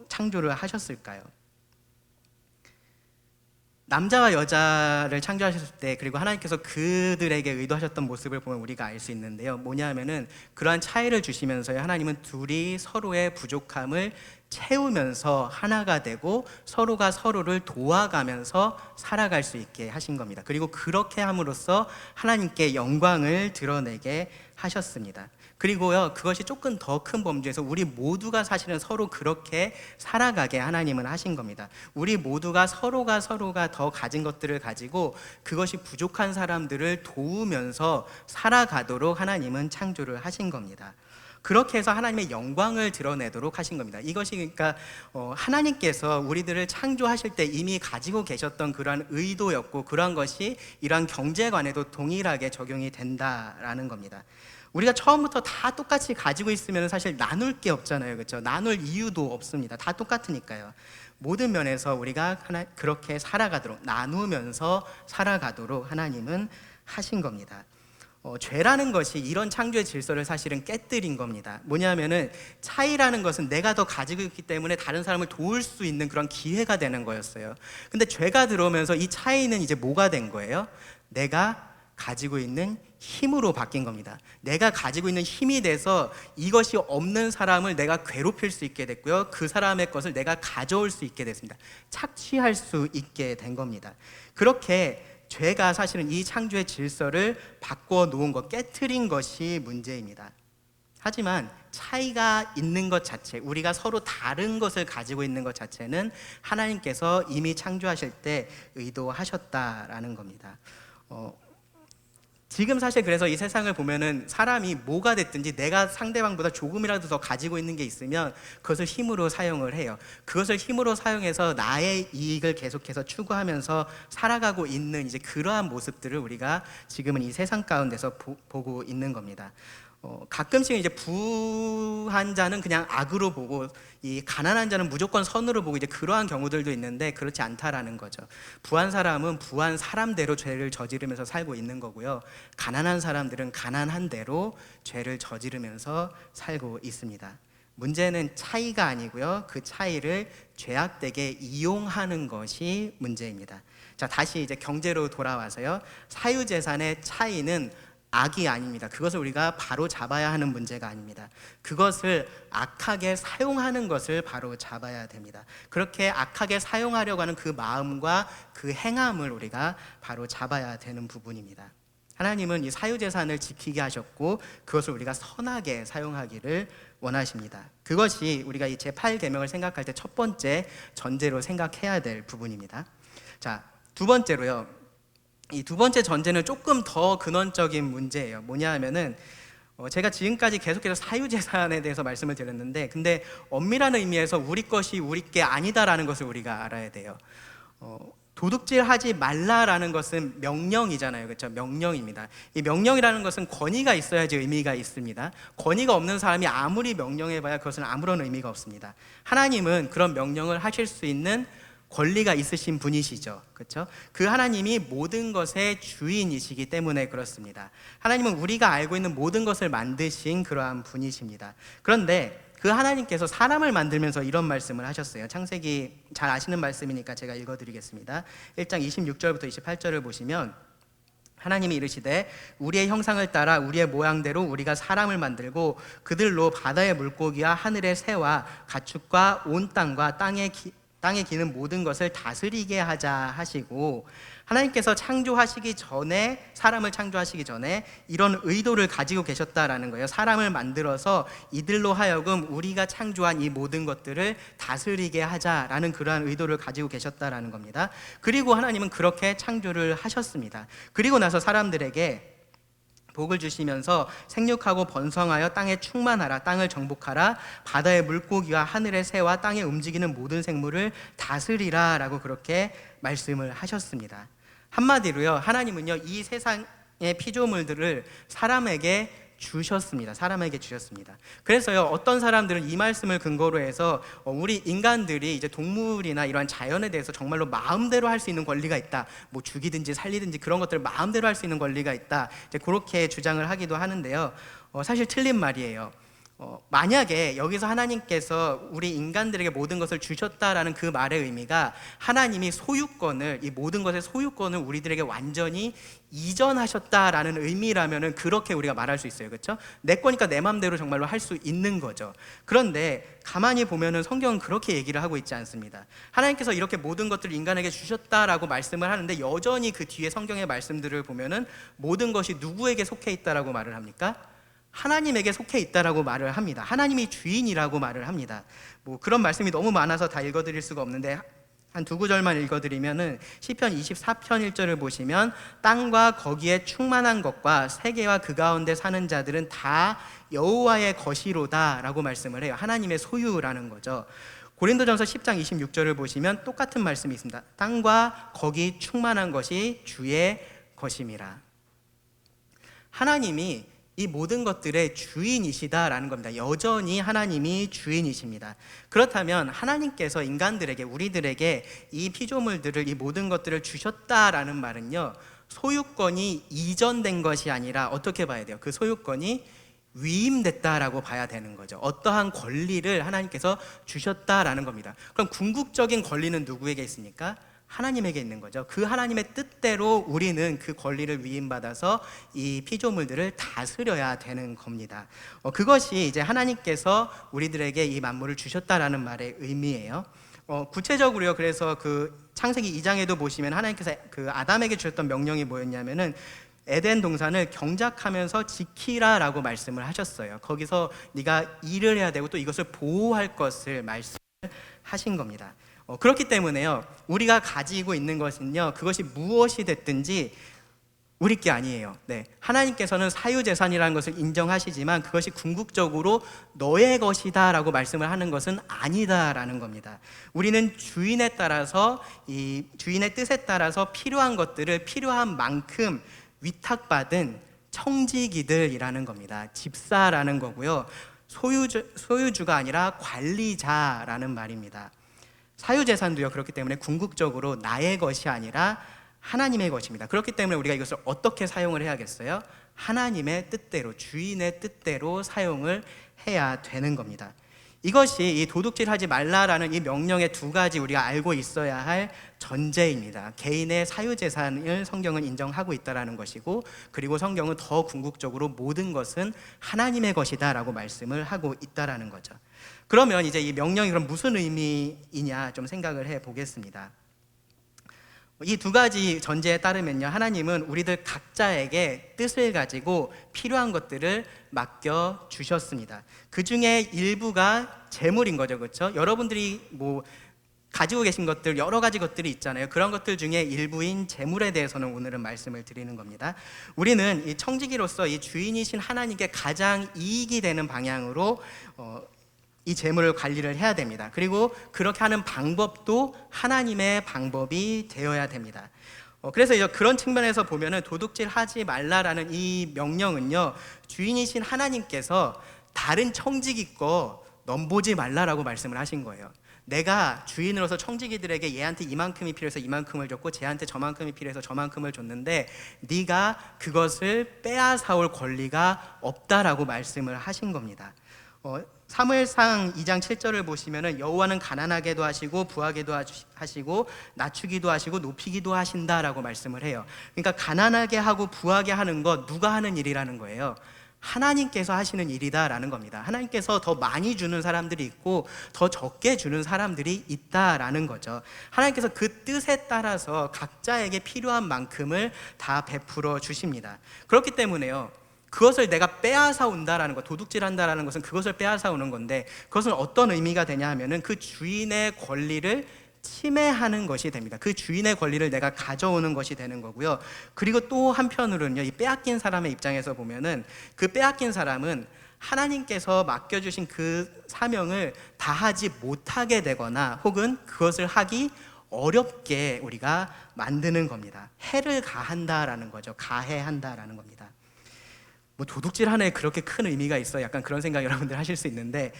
창조를 하셨을까요? 남자와 여자를 창조하셨을 때, 그리고 하나님께서 그들에게 의도하셨던 모습을 보면 우리가 알 수 있는데요, 뭐냐면은 그러한 차이를 주시면서 하나님은 둘이 서로의 부족함을 채우면서 하나가 되고 서로가 서로를 도와가면서 살아갈 수 있게 하신 겁니다. 그리고 그렇게 함으로써 하나님께 영광을 드러내게 하셨습니다. 그리고요, 그것이 조금 더 큰 범주에서 우리 모두가 사실은 서로 그렇게 살아가게 하나님은 하신 겁니다. 우리 모두가 서로가 더 가진 것들을 가지고 그것이 부족한 사람들을 도우면서 살아가도록 하나님은 창조를 하신 겁니다. 그렇게 해서 하나님의 영광을 드러내도록 하신 겁니다. 이것이 그러니까 하나님께서 우리들을 창조하실 때 이미 가지고 계셨던 그러한 의도였고, 그러한 것이 이러한 경제관에도 동일하게 적용이 된다라는 겁니다. 우리가 처음부터 다 똑같이 가지고 있으면 사실 나눌 게 없잖아요. 그렇죠? 나눌 이유도 없습니다. 다 똑같으니까요. 모든 면에서 우리가 그렇게 살아가도록, 나누면서 살아가도록 하나님은 하신 겁니다. 죄라는 것이 이런 창조의 질서를 사실은 깨뜨린 겁니다. 뭐냐면은 차이라는 것은 내가 더 가지고 있기 때문에 다른 사람을 도울 수 있는 그런 기회가 되는 거였어요. 근데 죄가 들어오면서 이 차이는 이제 뭐가 된 거예요? 내가 가지고 있는 힘으로 바뀐 겁니다. 내가 가지고 있는 힘이 돼서 이것이 없는 사람을 내가 괴롭힐 수 있게 됐고요, 그 사람의 것을 내가 가져올 수 있게 됐습니다. 착취할 수 있게 된 겁니다. 그렇게 죄가 사실은 이 창조의 질서를 바꿔 놓은 것, 깨트린 것이 문제입니다. 하지만 차이가 있는 것 자체, 우리가 서로 다른 것을 가지고 있는 것 자체는 하나님께서 이미 창조하실 때 의도하셨다라는 겁니다. 지금 사실 그래서 이 세상을 보면은 사람이 뭐가 됐든지 내가 상대방보다 조금이라도 더 가지고 있는 게 있으면 그것을 힘으로 사용을 해요. 그것을 힘으로 사용해서 나의 이익을 계속해서 추구하면서 살아가고 있는 이제 그러한 모습들을 우리가 지금은 이 세상 가운데서 보고 있는 겁니다. 가끔씩 이제 부한 자는 그냥 악으로 보고 이 가난한 자는 무조건 선으로 보고 이제 그러한 경우들도 있는데, 그렇지 않다라는 거죠. 부한 사람은 부한 사람대로 죄를 저지르면서 살고 있는 거고요, 가난한 사람들은 가난한 대로 죄를 저지르면서 살고 있습니다. 문제는 차이가 아니고요, 그 차이를 죄악되게 이용하는 것이 문제입니다. 자, 다시 이제 경제로 돌아와서요, 사유재산의 차이는 악이 아닙니다. 그것을 우리가 바로 잡아야 하는 문제가 아닙니다. 그것을 악하게 사용하는 것을 바로 잡아야 됩니다. 그렇게 악하게 사용하려고 하는 그 마음과 그 행함을 우리가 바로 잡아야 되는 부분입니다. 하나님은 이 사유재산을 지키게 하셨고 그것을 우리가 선하게 사용하기를 원하십니다. 그것이 우리가 이 제8계명을 생각할 때 첫 번째 전제로 생각해야 될 부분입니다. 자, 두 번째로요. 이 두 번째 전제는 조금 더 근원적인 문제예요. 뭐냐 하면은 제가 지금까지 계속해서 사유재산에 대해서 말씀을 드렸는데, 근데 엄밀한 의미에서 우리 것이 우리 게 아니다라는 것을 우리가 알아야 돼요. 도둑질하지 말라라는 것은 명령이잖아요, 그렇죠? 명령입니다. 이 명령이라는 것은 권위가 있어야지 의미가 있습니다. 권위가 없는 사람이 아무리 명령해봐야 그것은 아무런 의미가 없습니다. 하나님은 그런 명령을 하실 수 있는 권리가 있으신 분이시죠, 그렇죠? 그 하나님이 모든 것의 주인이시기 때문에 그렇습니다. 하나님은 우리가 알고 있는 모든 것을 만드신 그러한 분이십니다. 그런데 그 하나님께서 사람을 만들면서 이런 말씀을 하셨어요. 창세기 잘 아시는 말씀이니까 제가 읽어드리겠습니다. 1장 26절부터 28절을 보시면 하나님이 이르시되 우리의 형상을 따라 우리의 모양대로 우리가 사람을 만들고 그들로 바다의 물고기와 하늘의 새와 가축과 온 땅과 땅에 기는 모든 것을 다스리게 하자 하시고, 하나님께서 창조하시기 전에, 사람을 창조하시기 전에 이런 의도를 가지고 계셨다라는 거예요. 사람을 만들어서 이들로 하여금 우리가 창조한 이 모든 것들을 다스리게 하자라는 그러한 의도를 가지고 계셨다라는 겁니다. 그리고 하나님은 그렇게 창조를 하셨습니다. 그리고 나서 사람들에게 복을 주시면서 생육하고 번성하여 땅에 충만하라, 땅을 정복하라, 바다의 물고기와 하늘의 새와 땅에 움직이는 모든 생물을 다스리라 라고 그렇게 말씀을 하셨습니다. 한마디로요, 하나님은요 이 세상의 피조물들을 사람에게 주셨습니다. 사람에게 주셨습니다. 그래서요 어떤 사람들은 이 말씀을 근거로 해서 우리 인간들이 이제 동물이나 이러한 자연에 대해서 정말로 마음대로 할 수 있는 권리가 있다, 뭐 죽이든지 살리든지 그런 것들을 마음대로 할 수 있는 권리가 있다, 이제 그렇게 주장을 하기도 하는데요, 사실 틀린 말이에요. 만약에 여기서 하나님께서 우리 인간들에게 모든 것을 주셨다라는 그 말의 의미가 하나님이 소유권을, 이 모든 것의 소유권을 우리들에게 완전히 이전하셨다라는 의미라면은 그렇게 우리가 말할 수 있어요, 그렇죠? 내 거니까 내 마음대로 정말로 할 수 있는 거죠. 그런데 가만히 보면은 성경은 그렇게 얘기를 하고 있지 않습니다. 하나님께서 이렇게 모든 것들을 인간에게 주셨다라고 말씀을 하는데 여전히 그 뒤에 성경의 말씀들을 보면은 모든 것이 누구에게 속해 있다라고 말을 합니까? 하나님에게 속해 있다라고 말을 합니다. 하나님이 주인이라고 말을 합니다. 뭐 그런 말씀이 너무 많아서 다 읽어드릴 수가 없는데 한 두 구절만 읽어드리면은 시편 24편 1절을 보시면 땅과 거기에 충만한 것과 세계와 그 가운데 사는 자들은 다 여호와의 것이로다 라고 말씀을 해요. 하나님의 소유라는 거죠. 고린도전서 10장 26절을 보시면 똑같은 말씀이 있습니다. 땅과 거기 충만한 것이 주의 것임이라. 하나님이 이 모든 것들의 주인이시다라는 겁니다. 여전히 하나님이 주인이십니다. 그렇다면 하나님께서 인간들에게, 우리들에게 이 피조물들을, 이 모든 것들을 주셨다라는 말은요, 소유권이 이전된 것이 아니라 어떻게 봐야 돼요? 그 소유권이 위임됐다라고 봐야 되는 거죠. 어떠한 권리를 하나님께서 주셨다라는 겁니다. 그럼 궁극적인 권리는 누구에게 있습니까? 하나님에게 있는 거죠. 그 하나님의 뜻대로 우리는 그 권리를 위임받아서 이 피조물들을 다스려야 되는 겁니다. 그것이 이제 하나님께서 우리들에게 이 만물을 주셨다라는 말의 의미예요. 구체적으로요, 그래서 그 창세기 2장에도 보시면 하나님께서 그 아담에게 주셨던 명령이 뭐였냐면은 에덴 동산을 경작하면서 지키라라고 말씀을 하셨어요. 거기서 네가 일을 해야 되고 또 이것을 보호할 것을 말씀하신 겁니다. 그렇기 때문에요, 우리가 가지고 있는 것은요, 그것이 무엇이 됐든지 우리 게 아니에요. 네, 하나님께서는 사유재산이라는 것을 인정하시지만 그것이 궁극적으로 너의 것이다 라고 말씀을 하는 것은 아니다라는 겁니다. 우리는 주인에 따라서, 이 주인의 뜻에 따라서 필요한 것들을 필요한 만큼 위탁받은 청지기들이라는 겁니다. 집사라는 거고요, 소유주가 아니라 관리자라는 말입니다. 사유재산도요, 그렇기 때문에 궁극적으로 나의 것이 아니라 하나님의 것입니다. 그렇기 때문에 우리가 이것을 어떻게 사용을 해야겠어요? 하나님의 뜻대로, 주인의 뜻대로 사용을 해야 되는 겁니다. 이것이 이 도둑질하지 말라라는 이 명령의 두 가지 우리가 알고 있어야 할 전제입니다. 개인의 사유재산을 성경은 인정하고 있다라는 것이고, 그리고 성경은 더 궁극적으로 모든 것은 하나님의 것이다라고 말씀을 하고 있다라는 거죠. 그러면 이제 이 명령이 그럼 무슨 의미이냐 좀 생각을 해 보겠습니다. 이 두 가지 전제에 따르면요, 하나님은 우리들 각자에게 뜻을 가지고 필요한 것들을 맡겨 주셨습니다. 그 중에 일부가 재물인 거죠, 그렇죠? 여러분들이 뭐 가지고 계신 것들, 여러 가지 것들이 있잖아요. 그런 것들 중에 일부인 재물에 대해서는 오늘은 말씀을 드리는 겁니다. 우리는 이 청지기로서 이 주인이신 하나님께 가장 이익이 되는 방향으로 이 재물을 관리를 해야 됩니다. 그리고 그렇게 하는 방법도 하나님의 방법이 되어야 됩니다. 그래서 그런 측면에서 보면은 도둑질하지 말라라는 이 명령은요, 주인이신 하나님께서 다른 청지기 거 넘보지 말라라고 말씀을 하신 거예요. 내가 주인으로서 청지기들에게 얘한테 이만큼이 필요해서 이만큼을 줬고 쟤한테 저만큼이 필요해서 저만큼을 줬는데 네가 그것을 빼앗아올 권리가 없다라고 말씀을 하신 겁니다. 사무엘상 2장 7절을 보시면은 여호와는 가난하게도 하시고 부하게도 하시고 낮추기도 하시고 높이기도 하신다라고 말씀을 해요. 그러니까 가난하게 하고 부하게 하는 것 누가 하는 일이라는 거예요? 하나님께서 하시는 일이다라는 겁니다. 하나님께서 더 많이 주는 사람들이 있고 더 적게 주는 사람들이 있다라는 거죠. 하나님께서 그 뜻에 따라서 각자에게 필요한 만큼을 다 베풀어 주십니다. 그렇기 때문에요, 그것을 내가 빼앗아 온다라는 것, 도둑질한다라는 것은 그것을 빼앗아 오는 건데, 그것은 어떤 의미가 되냐 하면은 그 주인의 권리를 침해하는 것이 됩니다. 그 주인의 권리를 내가 가져오는 것이 되는 거고요. 그리고 또 한편으로는요, 이 빼앗긴 사람의 입장에서 보면은 그 빼앗긴 사람은 하나님께서 맡겨주신 그 사명을 다하지 못하게 되거나 혹은 그것을 하기 어렵게 우리가 만드는 겁니다. 해를 가한다라는 거죠. 가해한다라는 겁니다. 뭐 도둑질 하나에 그렇게 큰 의미가 있어? 약간 그런 생각 여러분들 하실 수 있는데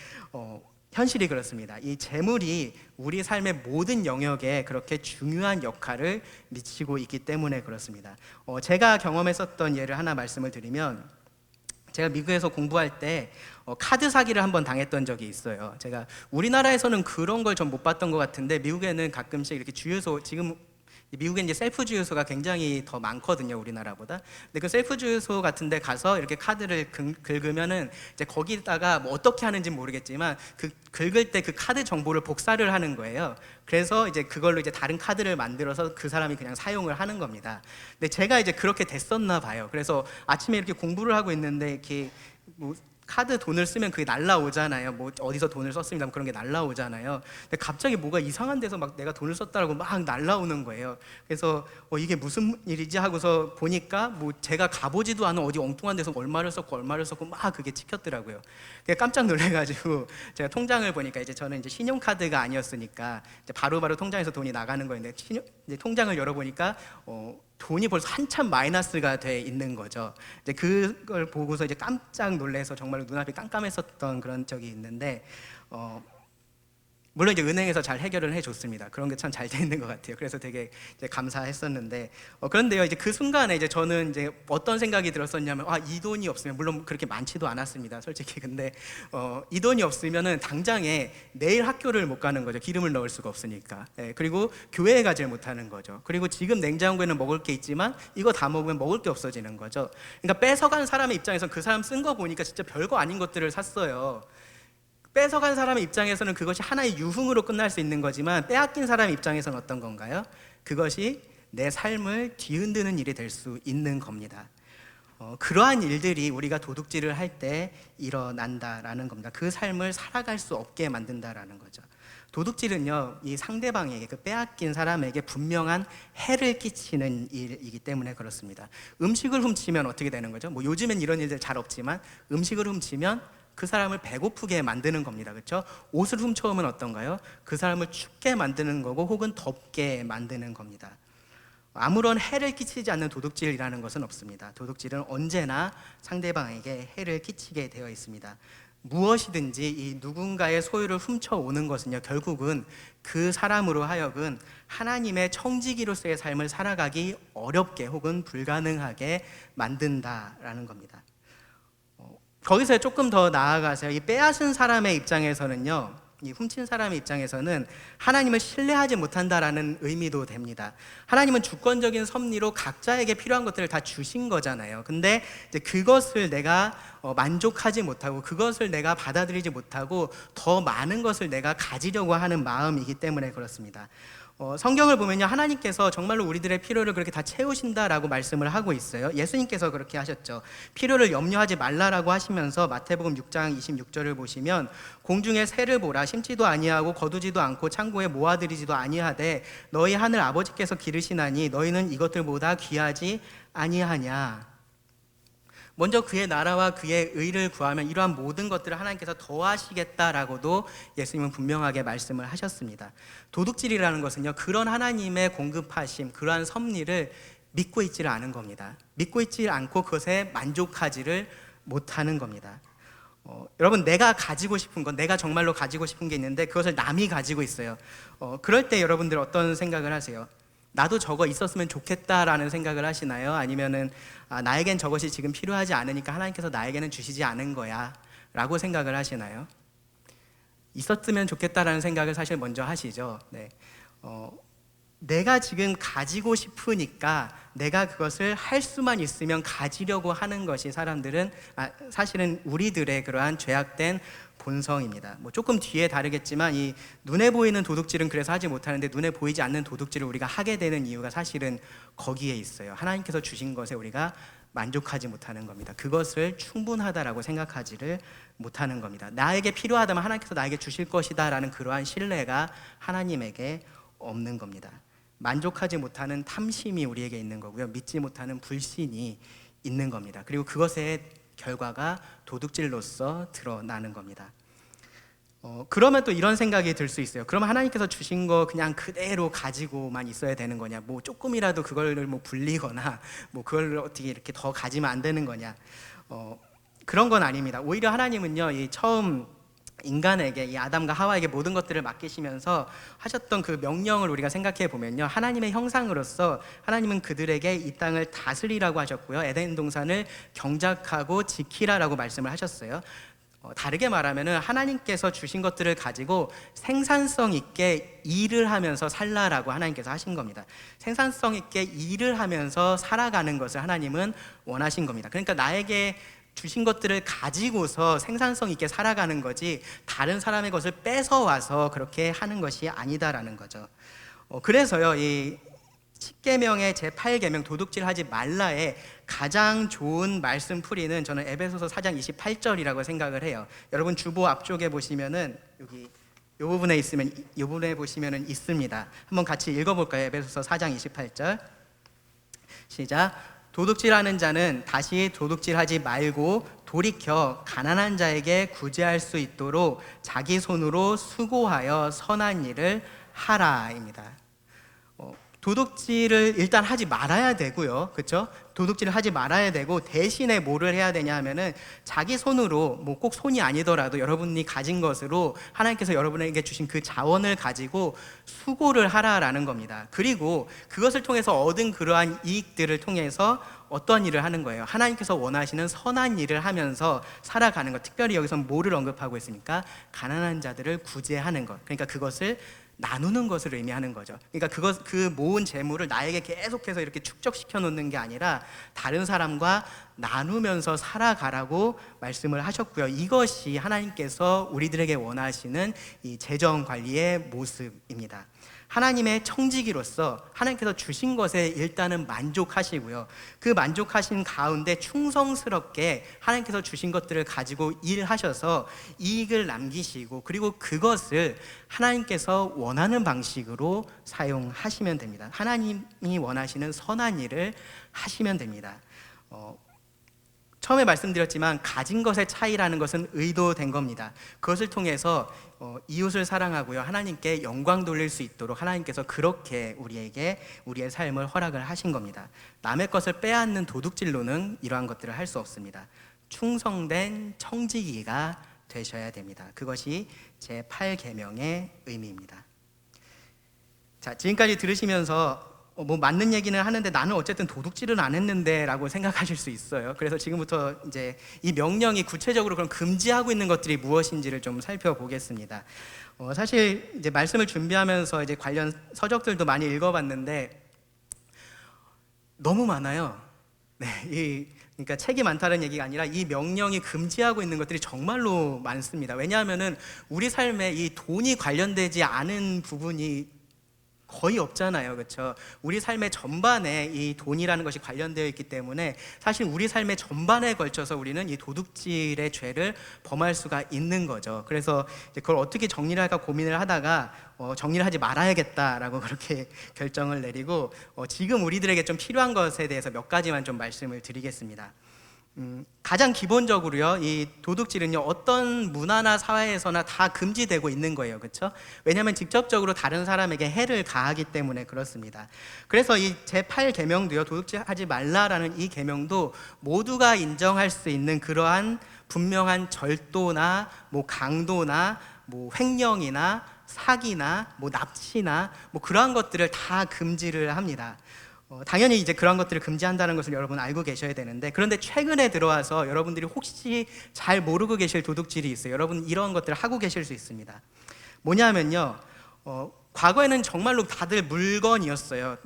현실이 그렇습니다. 이 재물이 우리 삶의 모든 영역에 그렇게 중요한 역할을 미치고 있기 때문에 그렇습니다. 제가 경험했었던 예를 하나 말씀을 드리면, 제가 미국에서 공부할 때 카드 사기를 한번 당했던 적이 있어요. 제가 우리나라에서는 그런 걸 전 못 봤던 것 같은데 미국에는 가끔씩 이렇게 주유소, 지금 미국엔 이제 셀프 주유소가 굉장히 더 많거든요, 우리나라보다. 근데 그 셀프 주유소 같은 데 가서 이렇게 카드를 긁으면은 이제 거기다가 뭐 어떻게 하는지 모르겠지만 그 긁을 때 그 카드 정보를 복사를 하는 거예요. 그래서 이제 그걸로 이제 다른 카드를 만들어서 그 사람이 그냥 사용을 하는 겁니다. 근데 제가 이제 그렇게 됐었나 봐요. 그래서 아침에 이렇게 공부를 하고 있는데 이렇게 뭐 카드 돈을 쓰면 그게 날라오잖아요. 뭐 어디서 돈을 썼습니다, 그런 게 날라오잖아요. 근데 갑자기 뭐가 이상한 데서 막 내가 돈을 썼다라고 막 날라오는 거예요. 그래서 이게 무슨 일이지 하고서 보니까 뭐 제가 가보지도 않은 어디 엉뚱한 데서 얼마를 썼고 막 그게 찍혔더라고요. 깜짝 놀래가지고 제가 통장을 보니까 이제 저는 이제 신용카드가 아니었으니까 이제 바로바로 통장에서 돈이 나가는 거였는데 이제 통장을 열어보니까 돈이 벌써 한참 마이너스가 돼 있는 거죠. 이제 그걸 보고서 이제 깜짝 놀래서 정말 눈앞이 깜깜했었던 그런 적이 있는데, 물론 이제 은행에서 잘 해결을 해줬습니다. 그런 게 참 잘 돼 있는 것 같아요. 그래서 되게 이제 감사했었는데, 그런데요, 이제 그 순간에 이제 저는 이제 어떤 생각이 들었었냐면, 이 돈이 없으면, 물론 그렇게 많지도 않았습니다, 솔직히. 근데 이 돈이 없으면은 당장에 내일 학교를 못 가는 거죠. 기름을 넣을 수가 없으니까. 그리고 교회에 가질 못하는 거죠. 그리고 지금 냉장고에는 먹을 게 있지만 이거 다 먹으면 먹을 게 없어지는 거죠. 그러니까 뺏어간 사람의 입장에서 그 사람 쓴 거 보니까 진짜 별거 아닌 것들을 샀어요. 뺏어간 사람의 입장에서는 그것이 하나의 유흥으로 끝날 수 있는 거지만 빼앗긴 사람의 입장에서는 어떤 건가요? 그것이 내 삶을 뒤흔드는 일이 될 수 있는 겁니다. 그러한 일들이 우리가 도둑질을 할 때 일어난다라는 겁니다. 그 삶을 살아갈 수 없게 만든다라는 거죠. 도둑질은요, 이 상대방에게, 그 빼앗긴 사람에게 분명한 해를 끼치는 일이기 때문에 그렇습니다. 음식을 훔치면 어떻게 되는 거죠? 뭐 요즘엔 이런 일들 잘 없지만 음식을 훔치면 그 사람을 배고프게 만드는 겁니다. 그렇죠? 옷을 훔쳐오면 어떤가요? 그 사람을 춥게 만드는 거고 혹은 덥게 만드는 겁니다. 아무런 해를 끼치지 않는 도둑질이라는 것은 없습니다. 도둑질은 언제나 상대방에게 해를 끼치게 되어 있습니다. 무엇이든지 이 누군가의 소유를 훔쳐오는 것은요, 결국은 그 사람으로 하여금 하나님의 청지기로서의 삶을 살아가기 어렵게 혹은 불가능하게 만든다라는 겁니다. 거기서 조금 더 나아가서요, 이 빼앗은 사람의 입장에서는요, 이 훔친 사람의 입장에서는 하나님을 신뢰하지 못한다라는 의미도 됩니다. 하나님은 주권적인 섭리로 각자에게 필요한 것들을 다 주신 거잖아요. 근데 이제 그것을 내가 만족하지 못하고, 그것을 내가 받아들이지 못하고 더 많은 것을 내가 가지려고 하는 마음이기 때문에 그렇습니다. 성경을 보면요, 하나님께서 정말로 우리들의 필요를 그렇게 다 채우신다라고 말씀을 하고 있어요. 예수님께서 그렇게 하셨죠. 필요를 염려하지 말라라고 하시면서 마태복음 6장 26절을 보시면, 공중의 새를 보라, 심지도 아니하고 거두지도 않고 창고에 모아들이지도 아니하되 너희 하늘 아버지께서 기르시나니 너희는 이것들보다 귀하지 아니하냐. 먼저 그의 나라와 그의 의를 구하면 이러한 모든 것들을 하나님께서 더하시겠다라고도 예수님은 분명하게 말씀을 하셨습니다. 도둑질이라는 것은요, 그런 하나님의 공급하심, 그러한 섭리를 믿고 있지를 않은 겁니다. 믿고 있지 않고 그것에 만족하지를 못하는 겁니다. 여러분, 내가 가지고 싶은 건, 내가 정말로 가지고 싶은 게 있는데 그것을 남이 가지고 있어요. 그럴 때 여러분들 어떤 생각을 하세요? 나도 저거 있었으면 좋겠다라는 생각을 하시나요? 아니면은 나에겐 저것이 지금 필요하지 않으니까 하나님께서 나에게는 주시지 않은 거야 라고 생각을 하시나요? 있었으면 좋겠다라는 생각을 사실 먼저 하시죠. 네. 내가 지금 가지고 싶으니까 내가 그것을 할 수만 있으면 가지려고 하는 것이 사실은 우리들의 그러한 죄악된 본성입니다. 조금 뒤에 다르겠지만 이 눈에 보이는 도둑질은 그래서 하지 못하는데 눈에 보이지 않는 도둑질을 우리가 하게 되는 이유가 사실은 거기에 있어요. 하나님께서 주신 것에 우리가 만족하지 못하는 겁니다. 그것을 충분하다라고 생각하지를 못하는 겁니다. 나에게 필요하다면 하나님께서 나에게 주실 것이다 라는 그러한 신뢰가 하나님에게 없는 겁니다. 만족하지 못하는 탐심이 우리에게 있는 거고요, 믿지 못하는 불신이 있는 겁니다. 그리고 그것의 결과가 도둑질로서 드러나는 겁니다. 그러면 또 이런 생각이 들 수 있어요. 그러면 하나님께서 주신 거 그냥 그대로 가지고만 있어야 되는 거냐, 조금이라도 그걸 불리거나 그걸 어떻게 이렇게 더 가지면 안 되는 거냐, 그런 건 아닙니다. 오히려 하나님은요, 이 처음 인간에게, 이 아담과 하와에게 모든 것들을 맡기시면서 하셨던 그 명령을 우리가 생각해 보면요, 하나님의 형상으로서 하나님은 그들에게 이 땅을 다스리라고 하셨고요, 에덴 동산을 경작하고 지키라라고 말씀을 하셨어요. 다르게 말하면은 하나님께서 주신 것들을 가지고 생산성 있게 일을 하면서 살라라고 하나님께서 하신 겁니다. 생산성 있게 일을 하면서 살아가는 것을 하나님은 원하신 겁니다. 그러니까 나에게 주신 것들을 가지고서 생산성 있게 살아가는 거지, 다른 사람의 것을 뺏어와서 그렇게 하는 것이 아니다라는 거죠. 그래서요, 이 10계명의 제8계명 도둑질하지 말라의 가장 좋은 말씀 풀이는 저는 에베소서 4장 28절이라고 생각을 해요. 여러분 주보 앞쪽에 보시면은 여기 이 부분에 있으면, 이 부분에 보시면은 있습니다. 한번 같이 읽어볼까요? 에베소서 4장 28절 시작. 도둑질하는 자는 다시 도둑질하지 말고 돌이켜 가난한 자에게 구제할 수 있도록 자기 손으로 수고하여 선한 일을 하라입니다. 도둑질을 일단 하지 말아야 되고요, 그렇죠? 도둑질을 하지 말아야 되고, 대신에 뭐를 해야 되냐 하면은 자기 손으로, 꼭 손이 아니더라도 여러분이 가진 것으로 하나님께서 여러분에게 주신 그 자원을 가지고 수고를 하라라는 겁니다. 그리고 그것을 통해서 얻은 그러한 이익들을 통해서 어떤 일을 하는 거예요? 하나님께서 원하시는 선한 일을 하면서 살아가는 것. 특별히 여기서 뭐를 언급하고 있습니까? 가난한 자들을 구제하는 것. 그러니까 그것을 나누는 것을 의미하는 거죠. 그러니까 그 모은 재물을 나에게 계속해서 이렇게 축적시켜 놓는 게 아니라 다른 사람과 나누면서 살아가라고 말씀을 하셨고요. 이것이 하나님께서 우리들에게 원하시는 이 재정 관리의 모습입니다. 하나님의 청지기로서 하나님께서 주신 것에 일단은 만족하시고요, 그 만족하신 가운데 충성스럽게 하나님께서 주신 것들을 가지고 일하셔서 이익을 남기시고, 그리고 그것을 하나님께서 원하는 방식으로 사용하시면 됩니다. 하나님이 원하시는 선한 일을 하시면 됩니다. 처음에 말씀드렸지만 가진 것의 차이라는 것은 의도된 겁니다. 그것을 통해서 이웃을 사랑하고요, 하나님께 영광 돌릴 수 있도록 하나님께서 그렇게 우리에게 우리의 삶을 허락을 하신 겁니다. 남의 것을 빼앗는 도둑질로는 이러한 것들을 할 수 없습니다. 충성된 청지기가 되셔야 됩니다. 그것이 제8계명의 의미입니다. 자, 지금까지 들으시면서 뭐 맞는 얘기는 하는데 나는 어쨌든 도둑질은 안 했는데라고 생각하실 수 있어요. 그래서 지금부터 이제 이 명령이 구체적으로 그럼 금지하고 있는 것들이 무엇인지를 좀 살펴보겠습니다. 사실 이제 말씀을 준비하면서 이제 관련 서적들도 많이 읽어봤는데 너무 많아요. 네, 그러니까 책이 많다는 얘기가 아니라 이 명령이 금지하고 있는 것들이 정말로 많습니다. 왜냐하면은 우리 삶에 이 돈이 관련되지 않은 부분이 거의 없잖아요, 그렇죠? 우리 삶의 전반에 이 돈이라는 것이 관련되어 있기 때문에 사실 우리 삶의 전반에 걸쳐서 우리는 이 도둑질의 죄를 범할 수가 있는 거죠. 그래서 이제 그걸 어떻게 정리를 할까 고민을 하다가 정리를 하지 말아야겠다라고 그렇게 결정을 내리고 지금 우리들에게 좀 필요한 것에 대해서 몇 가지만 좀 말씀을 드리겠습니다. 가장 기본적으로요, 이 도둑질은요 어떤 문화나 사회에서나 다 금지되고 있는 거예요, 그렇죠? 왜냐하면 직접적으로 다른 사람에게 해를 가하기 때문에 그렇습니다. 그래서 이 제8계명도요, 도둑질하지 말라라는 이 계명도 모두가 인정할 수 있는 그러한 분명한 절도나 뭐 강도나 뭐 횡령이나 사기나 뭐 납치나 뭐 그러한 것들을 다 금지를 합니다. 당연히 이제 그런 것들을 금지한다는 것을 여러분 알고 계셔야 되는데, 그런데 최근에 들어와서 여러분들이 혹시 잘 모르고 계실 도둑질이 있어요. 여러분 이런 것들을 하고 계실 수 있습니다. 뭐냐면요, 과거에는 정말로 다들 물건이었어요.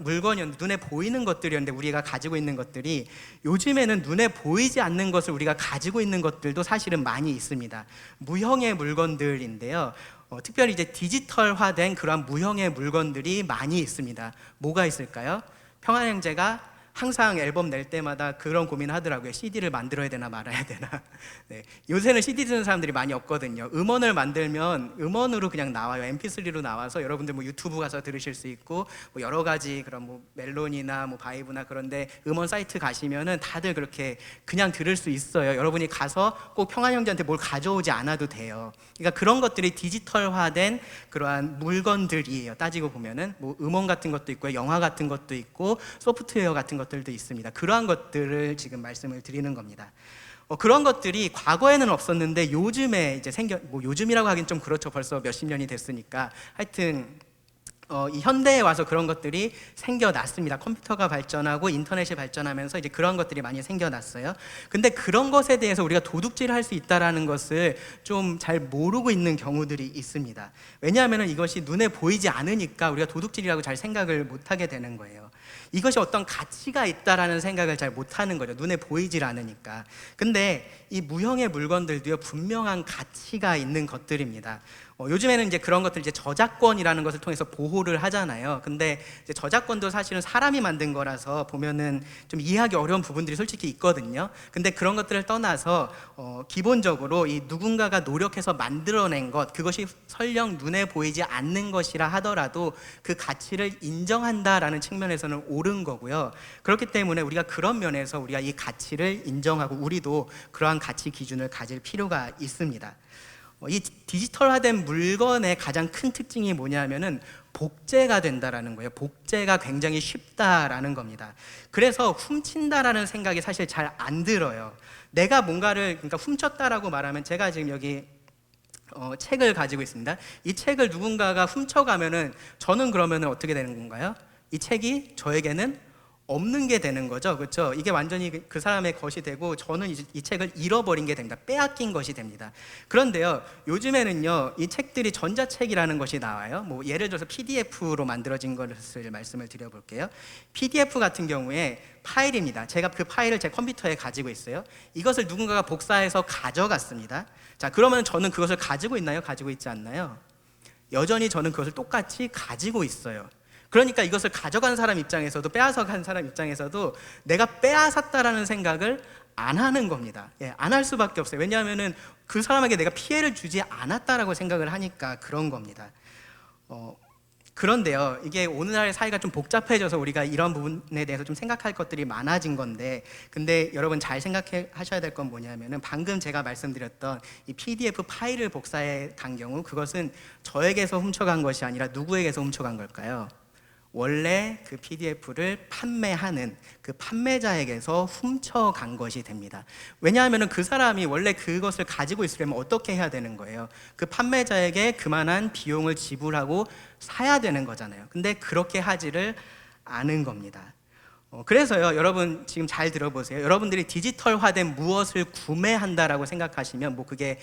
눈에 보이는 것들이었는데, 우리가 가지고 있는 것들이 요즘에는 눈에 보이지 않는 것을 우리가 가지고 있는 것들도 사실은 많이 있습니다. 무형의 물건들인데요, 특별히 이제 디지털화된 그런 무형의 물건들이 많이 있습니다. 뭐가 있을까요? 평안형제가 항상 앨범 낼 때마다 그런 고민을 하더라고요. CD를 만들어야 되나 말아야 되나. 네. 요새는 CD 듣는 사람들이 많이 없거든요. 음원을 만들면 음원으로 그냥 나와요. MP3로 나와서 여러분들 뭐 유튜브 가서 들으실 수 있고, 뭐 여러 가지 그런 뭐 멜론이나 뭐 바이브나 그런데 음원 사이트 가시면은 다들 그렇게 그냥 들을 수 있어요. 여러분이 가서 꼭 평안형제한테 뭘 가져오지 않아도 돼요. 그러니까 그런 것들이 디지털화된 그러한 물건들이에요. 따지고 보면은 뭐 음원 같은 것도 있고요, 영화 같은 것도 있고, 소프트웨어 같은 것들도 있습니다. 그러한 것들을 지금 말씀을 드리는 겁니다. 그런 것들이 과거에는 없었는데 요즘에 이제 뭐 요즘이라고 하긴 좀 그렇죠. 벌써 몇십 년이 됐으니까. 하여튼 이 현대에 와서 그런 것들이 생겨났습니다. 컴퓨터가 발전하고 인터넷이 발전하면서 이제 그런 것들이 많이 생겨났어요. 근데 그런 것에 대해서 우리가 도둑질을 할 수 있다라는 것을 좀 잘 모르고 있는 경우들이 있습니다. 왜냐하면 이것이 눈에 보이지 않으니까 우리가 도둑질이라고 잘 생각을 못하게 되는 거예요. 이것이 어떤 가치가 있다라는 생각을 잘 못하는 거죠. 눈에 보이질 않으니까. 근데 이 무형의 물건들도요, 분명한 가치가 있는 것들입니다. 요즘에는 이제 그런 것들 이제 저작권이라는 것을 통해서 보호를 하잖아요. 근데 이제 저작권도 사실은 사람이 만든 거라서 보면은 좀 이해하기 어려운 부분들이 솔직히 있거든요. 근데 그런 것들을 떠나서 기본적으로 이 누군가가 노력해서 만들어낸 것, 그것이 설령 눈에 보이지 않는 것이라 하더라도 그 가치를 인정한다라는 측면에서는 옳은 거고요. 그렇기 때문에 우리가 그런 면에서 우리가 이 가치를 인정하고 우리도 그러한 가치 기준을 가질 필요가 있습니다. 이 디지털화된 물건의 가장 큰 특징이 뭐냐면은 복제가 된다라는 거예요. 복제가 굉장히 쉽다라는 겁니다. 그래서 훔친다라는 생각이 사실 잘 안 들어요. 내가 뭔가를 그러니까 훔쳤다라고 말하면, 제가 지금 여기 책을 가지고 있습니다. 이 책을 누군가가 훔쳐가면은 저는 그러면은 어떻게 되는 건가요? 이 책이 저에게는 없는 게 되는 거죠, 그렇죠? 이게 완전히 그 사람의 것이 되고 저는 이 책을 잃어버린 게 됩니다. 빼앗긴 것이 됩니다. 그런데요, 요즘에는요, 이 책들이 전자책이라는 것이 나와요. 뭐 예를 들어서 PDF로 만들어진 것을 말씀을 드려볼게요. PDF 같은 경우에 파일입니다. 제가 그 파일을 제 컴퓨터에 가지고 있어요. 이것을 누군가가 복사해서 가져갔습니다. 자, 그러면 저는 그것을 가지고 있나요? 가지고 있지 않나요? 여전히 저는 그것을 똑같이 가지고 있어요. 그러니까 이것을 가져간 사람 입장에서도 빼앗아 간 사람 입장에서도 내가 빼앗았다라는 생각을 안 하는 겁니다. 안 할 수밖에 없어요. 왜냐하면은 그 사람에게 내가 피해를 주지 않았다라고 생각을 하니까 그런 겁니다. 그런데요, 이게 오늘날 사회가 좀 복잡해져서 우리가 이런 부분에 대해서 좀 생각할 것들이 많아진 건데, 근데 여러분 잘 생각하셔야 될 건 뭐냐면은 방금 제가 말씀드렸던 이 PDF 파일을 복사해 간 경우, 그것은 저에게서 훔쳐간 것이 아니라 누구에게서 훔쳐간 걸까요? 원래 그 PDF를 판매하는 그 판매자에게서 훔쳐간 것이 됩니다. 왜냐하면 그 사람이 원래 그것을 가지고 있으려면 어떻게 해야 되는 거예요? 그 판매자에게 그만한 비용을 지불하고 사야 되는 거잖아요. 근데 그렇게 하지를 않은 겁니다. 그래서요, 여러분 지금 잘 들어보세요. 여러분들이 디지털화된 무엇을 구매한다라고 생각하시면 뭐 그게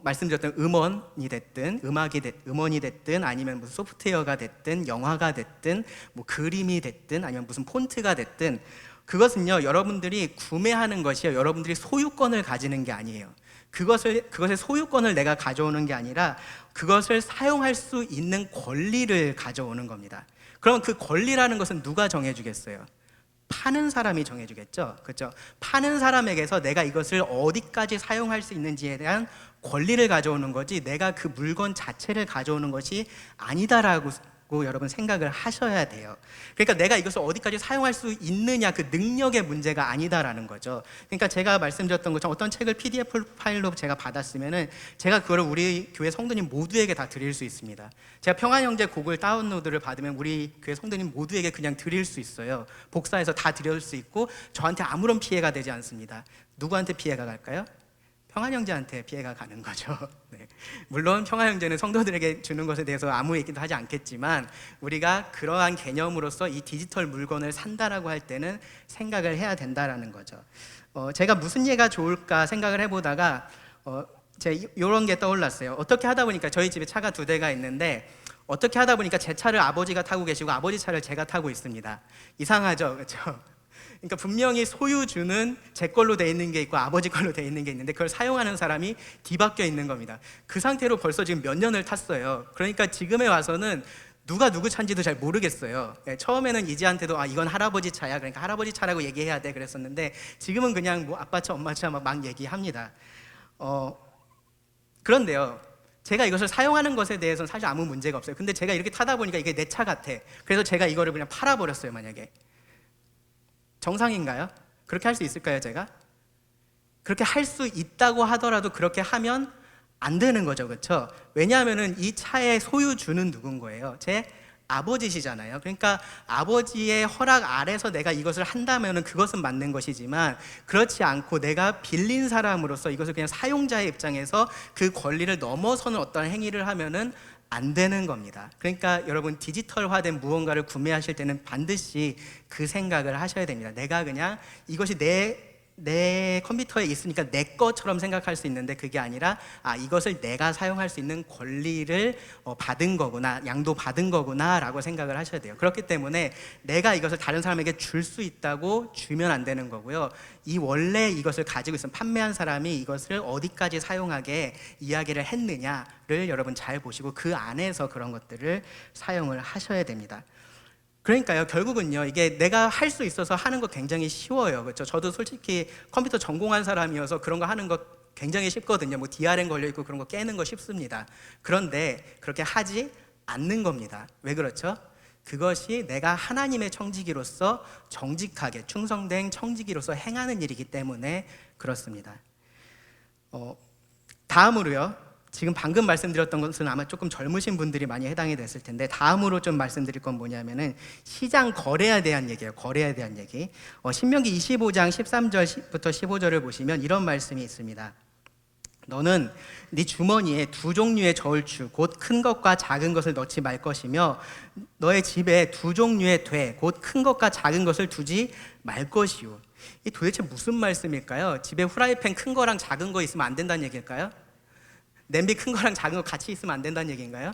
말씀드렸던 음원이 됐든 음원이 됐든 아니면 무슨 소프트웨어가 됐든 영화가 됐든 뭐 그림이 됐든 아니면 무슨 폰트가 됐든 그것은요, 여러분들이 구매하는 것이요, 여러분들이 소유권을 가지는 게 아니에요. 그것의 소유권을 내가 가져오는 게 아니라 그것을 사용할 수 있는 권리를 가져오는 겁니다. 그럼 그 권리라는 것은 누가 정해주겠어요? 파는 사람이 정해주겠죠. 그렇죠? 파는 사람에게서 내가 이것을 어디까지 사용할 수 있는지에 대한 권리를 가져오는 거지, 내가 그 물건 자체를 가져오는 것이 아니다라고 여러분 생각을 하셔야 돼요. 그러니까 내가 이것을 어디까지 사용할 수 있느냐, 그 능력의 문제가 아니다라는 거죠. 그러니까 제가 말씀드렸던 것처럼 어떤 책을 PDF 파일로 제가 받았으면은 제가 그거를 우리 교회 성도님 모두에게 다 드릴 수 있습니다. 제가 평안형제 곡을 다운로드를 받으면 우리 교회 성도님 모두에게 그냥 드릴 수 있어요. 복사해서 다 드릴 수 있고 저한테 아무런 피해가 되지 않습니다. 누구한테 피해가 갈까요? 평안형제한테 피해가 가는 거죠. 네. 물론 평안형제는 성도들에게 주는 것에 대해서 아무 얘기도 하지 않겠지만 우리가 그러한 개념으로서 이 디지털 물건을 산다라고 할 때는 생각을 해야 된다라는 거죠. 제가 무슨 예가 좋을까 생각을 해보다가 제가 이런 게 떠올랐어요. 어떻게 하다 보니까 저희 집에 차가 2대가 있는데 어떻게 하다 보니까 제 차를 아버지가 타고 계시고 아버지 차를 제가 타고 있습니다. 이상하죠, 그렇죠? 그러니까 분명히 소유주는 제 걸로 돼 있는 게 있고 아버지 걸로 돼 있는 게 있는데 그걸 사용하는 사람이 뒤바뀌어 있는 겁니다. 그 상태로 벌써 지금 몇 년을 탔어요. 그러니까 지금에 와서는 누가 누구 차인지도 잘 모르겠어요. 처음에는 이지한테도 이건 할아버지 차야, 그러니까 할아버지 차라고 얘기해야 돼 그랬었는데 지금은 그냥 뭐 아빠 차, 엄마 차 막 얘기합니다. 그런데요, 제가 이것을 사용하는 것에 대해서는 사실 아무 문제가 없어요. 근데 제가 이렇게 타다 보니까 이게 내 차 같아. 그래서 제가 이거를 그냥 팔아버렸어요. 만약에 정상인가요? 그렇게 할 수 있을까요, 제가? 그렇게 할 수 있다고 하더라도 그렇게 하면 안 되는 거죠, 그렇죠? 왜냐하면은 이 차의 소유주는 누군 거예요? 제 아버지시잖아요. 그러니까 아버지의 허락 아래서 내가 이것을 한다면은 그것은 맞는 것이지만 그렇지 않고 내가 빌린 사람으로서 이것을 그냥 사용자의 입장에서 그 권리를 넘어서는 어떤 행위를 하면은 안 되는 겁니다. 그러니까 여러분 디지털화된 무언가를 구매하실 때는 반드시 그 생각을 하셔야 됩니다. 내가 그냥 이것이 내 컴퓨터에 있으니까 내 것처럼 생각할 수 있는데 그게 아니라 이것을 내가 사용할 수 있는 권리를 받은 거구나, 양도받은 거구나 라고 생각을 하셔야 돼요. 그렇기 때문에 내가 이것을 다른 사람에게 줄 수 있다고 주면 안 되는 거고요. 이 원래 이것을 가지고 있는 판매한 사람이 이것을 어디까지 사용하게 이야기를 했느냐를 여러분 잘 보시고 그 안에서 그런 것들을 사용을 하셔야 됩니다. 그러니까요, 결국은요, 이게 내가 할 수 있어서 하는 거 굉장히 쉬워요. 그렇죠? 저도 솔직히 컴퓨터 전공한 사람이어서 그런 거 하는 거 굉장히 쉽거든요. 뭐 DRM 걸려있고 그런 거 깨는 거 쉽습니다. 그런데 그렇게 하지 않는 겁니다. 왜 그렇죠? 그것이 내가 하나님의 청지기로서 정직하게 충성된 청지기로서 행하는 일이기 때문에 그렇습니다. 다음으로요, 지금 방금 말씀드렸던 것은 아마 조금 젊으신 분들이 많이 해당이 됐을 텐데 다음으로 좀 말씀드릴 건 뭐냐면은 시장 거래에 대한 얘기예요. 거래에 대한 얘기. 신명기 25장 13절부터 15절을 보시면 이런 말씀이 있습니다. 너는 네 주머니에 2 종류의 저울추 곧 큰 것과 작은 것을 넣지 말 것이며 너의 집에 2 종류의 돼 곧 큰 것과 작은 것을 두지 말 것이요. 이 도대체 무슨 말씀일까요? 집에 후라이팬 큰 거랑 작은 거 있으면 안 된다는 얘기일까요? 냄비 큰 거랑 작은 거 같이 있으면 안 된다는 얘기인가요?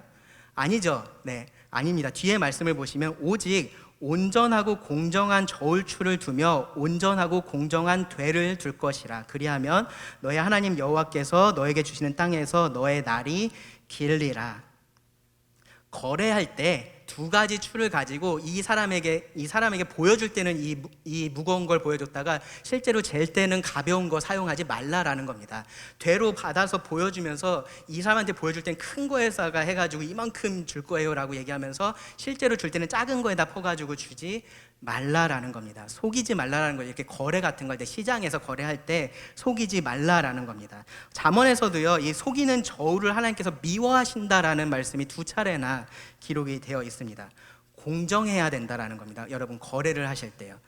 아니죠. 네, 아닙니다. 뒤에 말씀을 보시면 오직 온전하고 공정한 저울추를 두며 온전하고 공정한 되를 둘 것이라. 그리하면 너의 하나님 여호와께서 너에게 주시는 땅에서 너의 날이 길리라. 거래할 때 2가지 추를 가지고 이 사람에게 보여줄 때는 이 무거운 걸 보여줬다가 실제로 잴 때는 가벼운 거 사용하지 말라라는 겁니다. 되로 받아서 보여주면서 이 사람한테 보여줄 땐 큰 거에다가 해가지고 이만큼 줄 거예요라고 얘기하면서 실제로 줄 때는 작은 거에다 퍼가지고 주지 말라라는 겁니다. 속이지 말라라는 거예요. 이렇게 거래 같은 거 할 때, 시장에서 거래할 때 속이지 말라라는 겁니다. 잠언에서도요, 이 속이는 저울을 하나님께서 미워하신다라는 말씀이 2차례나 기록이 되어 있습니다. 공정해야 된다라는 겁니다. 여러분 거래를 하실 때요.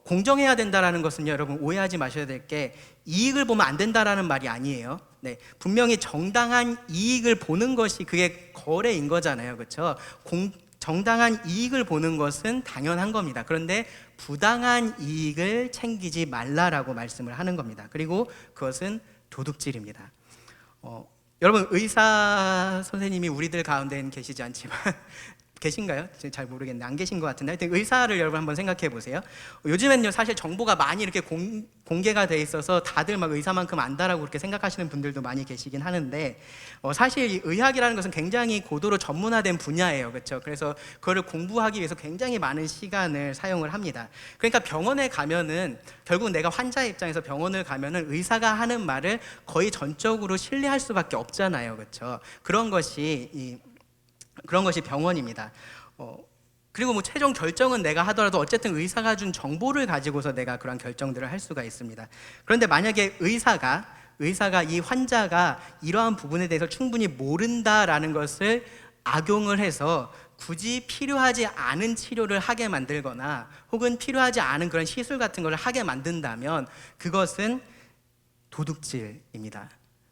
공정해야 된다라는 것은요, 여러분 오해하지 마셔야 될 게 이익을 보면 안 된다라는 말이 아니에요. 네, 분명히 정당한 이익을 보는 것이 그게 거래인 거잖아요, 그렇죠? 정당한 이익을 보는 것은 당연한 겁니다. 그런데 부당한 이익을 챙기지 말라라고 말씀을 하는 겁니다. 그리고 그것은 도둑질입니다. 여러분, 의사 선생님이 우리들 가운데는 계시지 않지만 계신가요? 잘 모르겠는데 안 계신 것 같은데, 하여튼 의사를 여러분 한번 생각해 보세요. 요즘엔요 사실 정보가 많이 이렇게 공개가 돼 있어서 다들 막 의사만큼 안다라고 그렇게 생각하시는 분들도 많이 계시긴 하는데, 사실 이 의학이라는 것은 굉장히 고도로 전문화된 분야예요, 그렇죠? 그래서 그거를 공부하기 위해서 굉장히 많은 시간을 사용을 합니다. 그러니까 병원에 가면은 결국 내가 환자의 입장에서 병원을 가면은 의사가 하는 말을 거의 전적으로 신뢰할 수밖에 없잖아요, 그렇죠? 그런 것이 병원입니다. 그리고 뭐 최종 결정은 내가 하더라도 어쨌든 의사가 준 정보를 가지고서 내가 그런 결정들을 할 수가 있습니다. 그런데 만약에 의사가 이 환자가 이러한 부분에 대해서 충분히 모른다라는 것을 악용을 해서 굳이 필요하지 않은 치료를 하게 만들거나 혹은 필요하지 않은 그런 시술 같은 걸 하게 만든다면 그것은 도둑질입니다.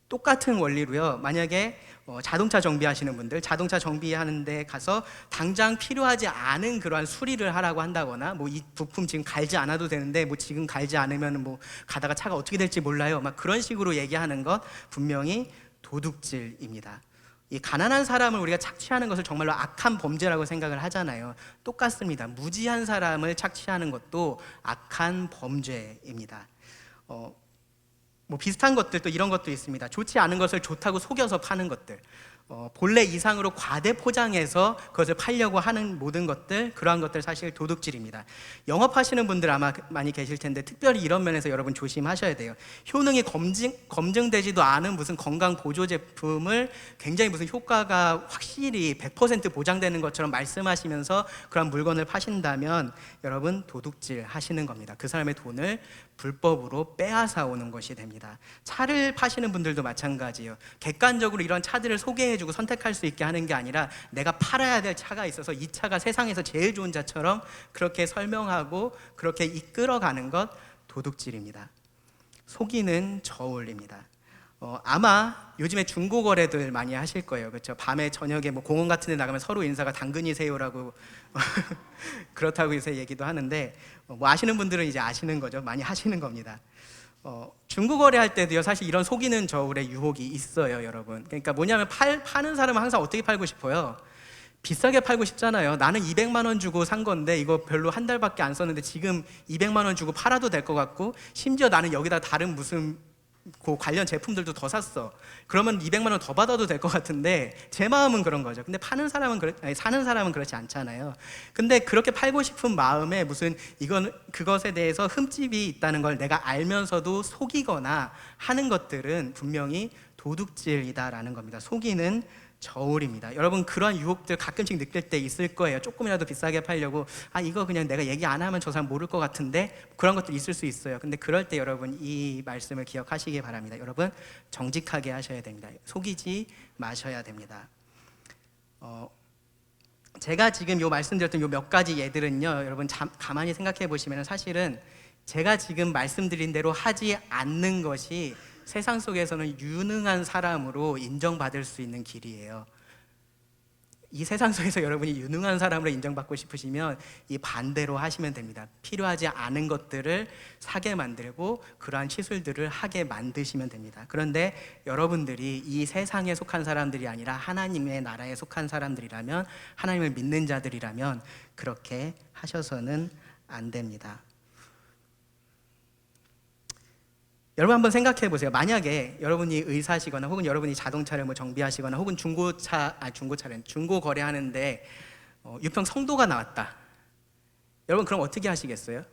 똑같은 원리로요, 만약에 자동차 정비하시는 분들, 자동차 정비하는 데 가서 당장 필요하지 않은 그러한 수리를 하라고 한다거나, 뭐 이 부품 지금 갈지 않아도 되는데 뭐 지금 갈지 않으면 뭐 가다가 차가 어떻게 될지 몰라요, 막 그런 식으로 얘기하는 것 분명히 도둑질입니다. 이 가난한 사람을 우리가 착취하는 것을 정말로 악한 범죄라고 생각을 하잖아요. 똑같습니다. 무지한 사람을 착취하는 것도 악한 범죄입니다. 뭐 비슷한 것들 또 이런 것도 있습니다. 좋지 않은 것을 좋다고 속여서 파는 것들, 본래 이상으로 과대 포장해서 그것을 팔려고 하는 모든 것들, 그러한 것들 사실 도둑질입니다. 영업하시는 분들 아마 많이 계실 텐데 특별히 이런 면에서 여러분 조심하셔야 돼요. 효능이 검증되지도 않은 무슨 건강 보조 제품을 굉장히 무슨 효과가 확실히 100% 보장되는 것처럼 말씀하시면서 그런 물건을 파신다면 여러분 도둑질 하시는 겁니다. 그 사람의 돈을 불법으로 빼앗아 오는 것이 됩니다. 차를 파시는 분들도 마찬가지예요. 객관적으로 이런 차들을 소개해주고 선택할 수 있게 하는 게 아니라 내가 팔아야 될 차가 있어서 이 차가 세상에서 제일 좋은 차처럼 그렇게 설명하고 그렇게 이끌어가는 것 도둑질입니다. 속이는 저울입니다. 아마 요즘에 중고 거래들 많이 하실 거예요, 그렇죠? 밤에 저녁에 뭐 공원 같은 데 나가면 서로 인사가 당근이세요라고 그렇다고 요새 얘기도 하는데, 뭐 아시는 분들은 이제 아시는 거죠. 많이 하시는 겁니다. 중고 거래할 때도요 사실 이런 속이는 저울의 유혹이 있어요, 여러분. 그러니까 뭐냐면 파는 사람은 항상 어떻게 팔고 싶어요? 비싸게 팔고 싶잖아요. 나는 200만 원 주고 산 건데 이거 별로 한 달밖에 안 썼는데 지금 200만 원 주고 팔아도 될 것 같고, 심지어 나는 여기다 다른 무슨 그 관련 제품들도 더 샀어. 그러면 200만 원 더 받아도 될 것 같은데 제 마음은 그런 거죠. 근데 사는 사람은 그렇지 않잖아요. 근데 그렇게 팔고 싶은 마음에 무슨 그것에 대해서 흠집이 있다는 걸 내가 알면서도 속이거나 하는 것들은 분명히 도둑질이다라는 겁니다. 속이는 저울입니다. 여러분 그런 유혹들 가끔씩 느낄 때 있을 거예요. 조금이라도 비싸게 팔려고 이거 그냥 내가 얘기 안 하면 저 사람 모를 것 같은데, 그런 것도 있을 수 있어요. 근데 그럴 때 여러분 이 말씀을 기억하시기 바랍니다. 여러분 정직하게 하셔야 됩니다. 속이지 마셔야 됩니다. 제가 지금 말씀드렸던 몇 가지 예들은요, 여러분 가만히 생각해 보시면 사실은 제가 지금 말씀드린 대로 하지 않는 것이 세상 속에서는 유능한 사람으로 인정받을 수 있는 길이에요. 이 세상 속에서 여러분이 유능한 사람으로 인정받고 싶으시면 이 반대로 하시면 됩니다. 필요하지 않은 것들을 사게 만들고 그러한 시술들을 하게 만드시면 됩니다. 그런데 여러분들이 이 세상에 속한 사람들이 아니라 하나님의 나라에 속한 사람들이라면, 하나님을 믿는 자들이라면 그렇게 하셔서는 안 됩니다. 여러분 한번 생각해 보세요. 만약에 여러분이 의사시거나 혹은 여러분이 자동차를 뭐 정비하시거나 혹은 중고 거래하는데 유평 성도가 나왔다. 여러분 그럼 어떻게 하시겠어요?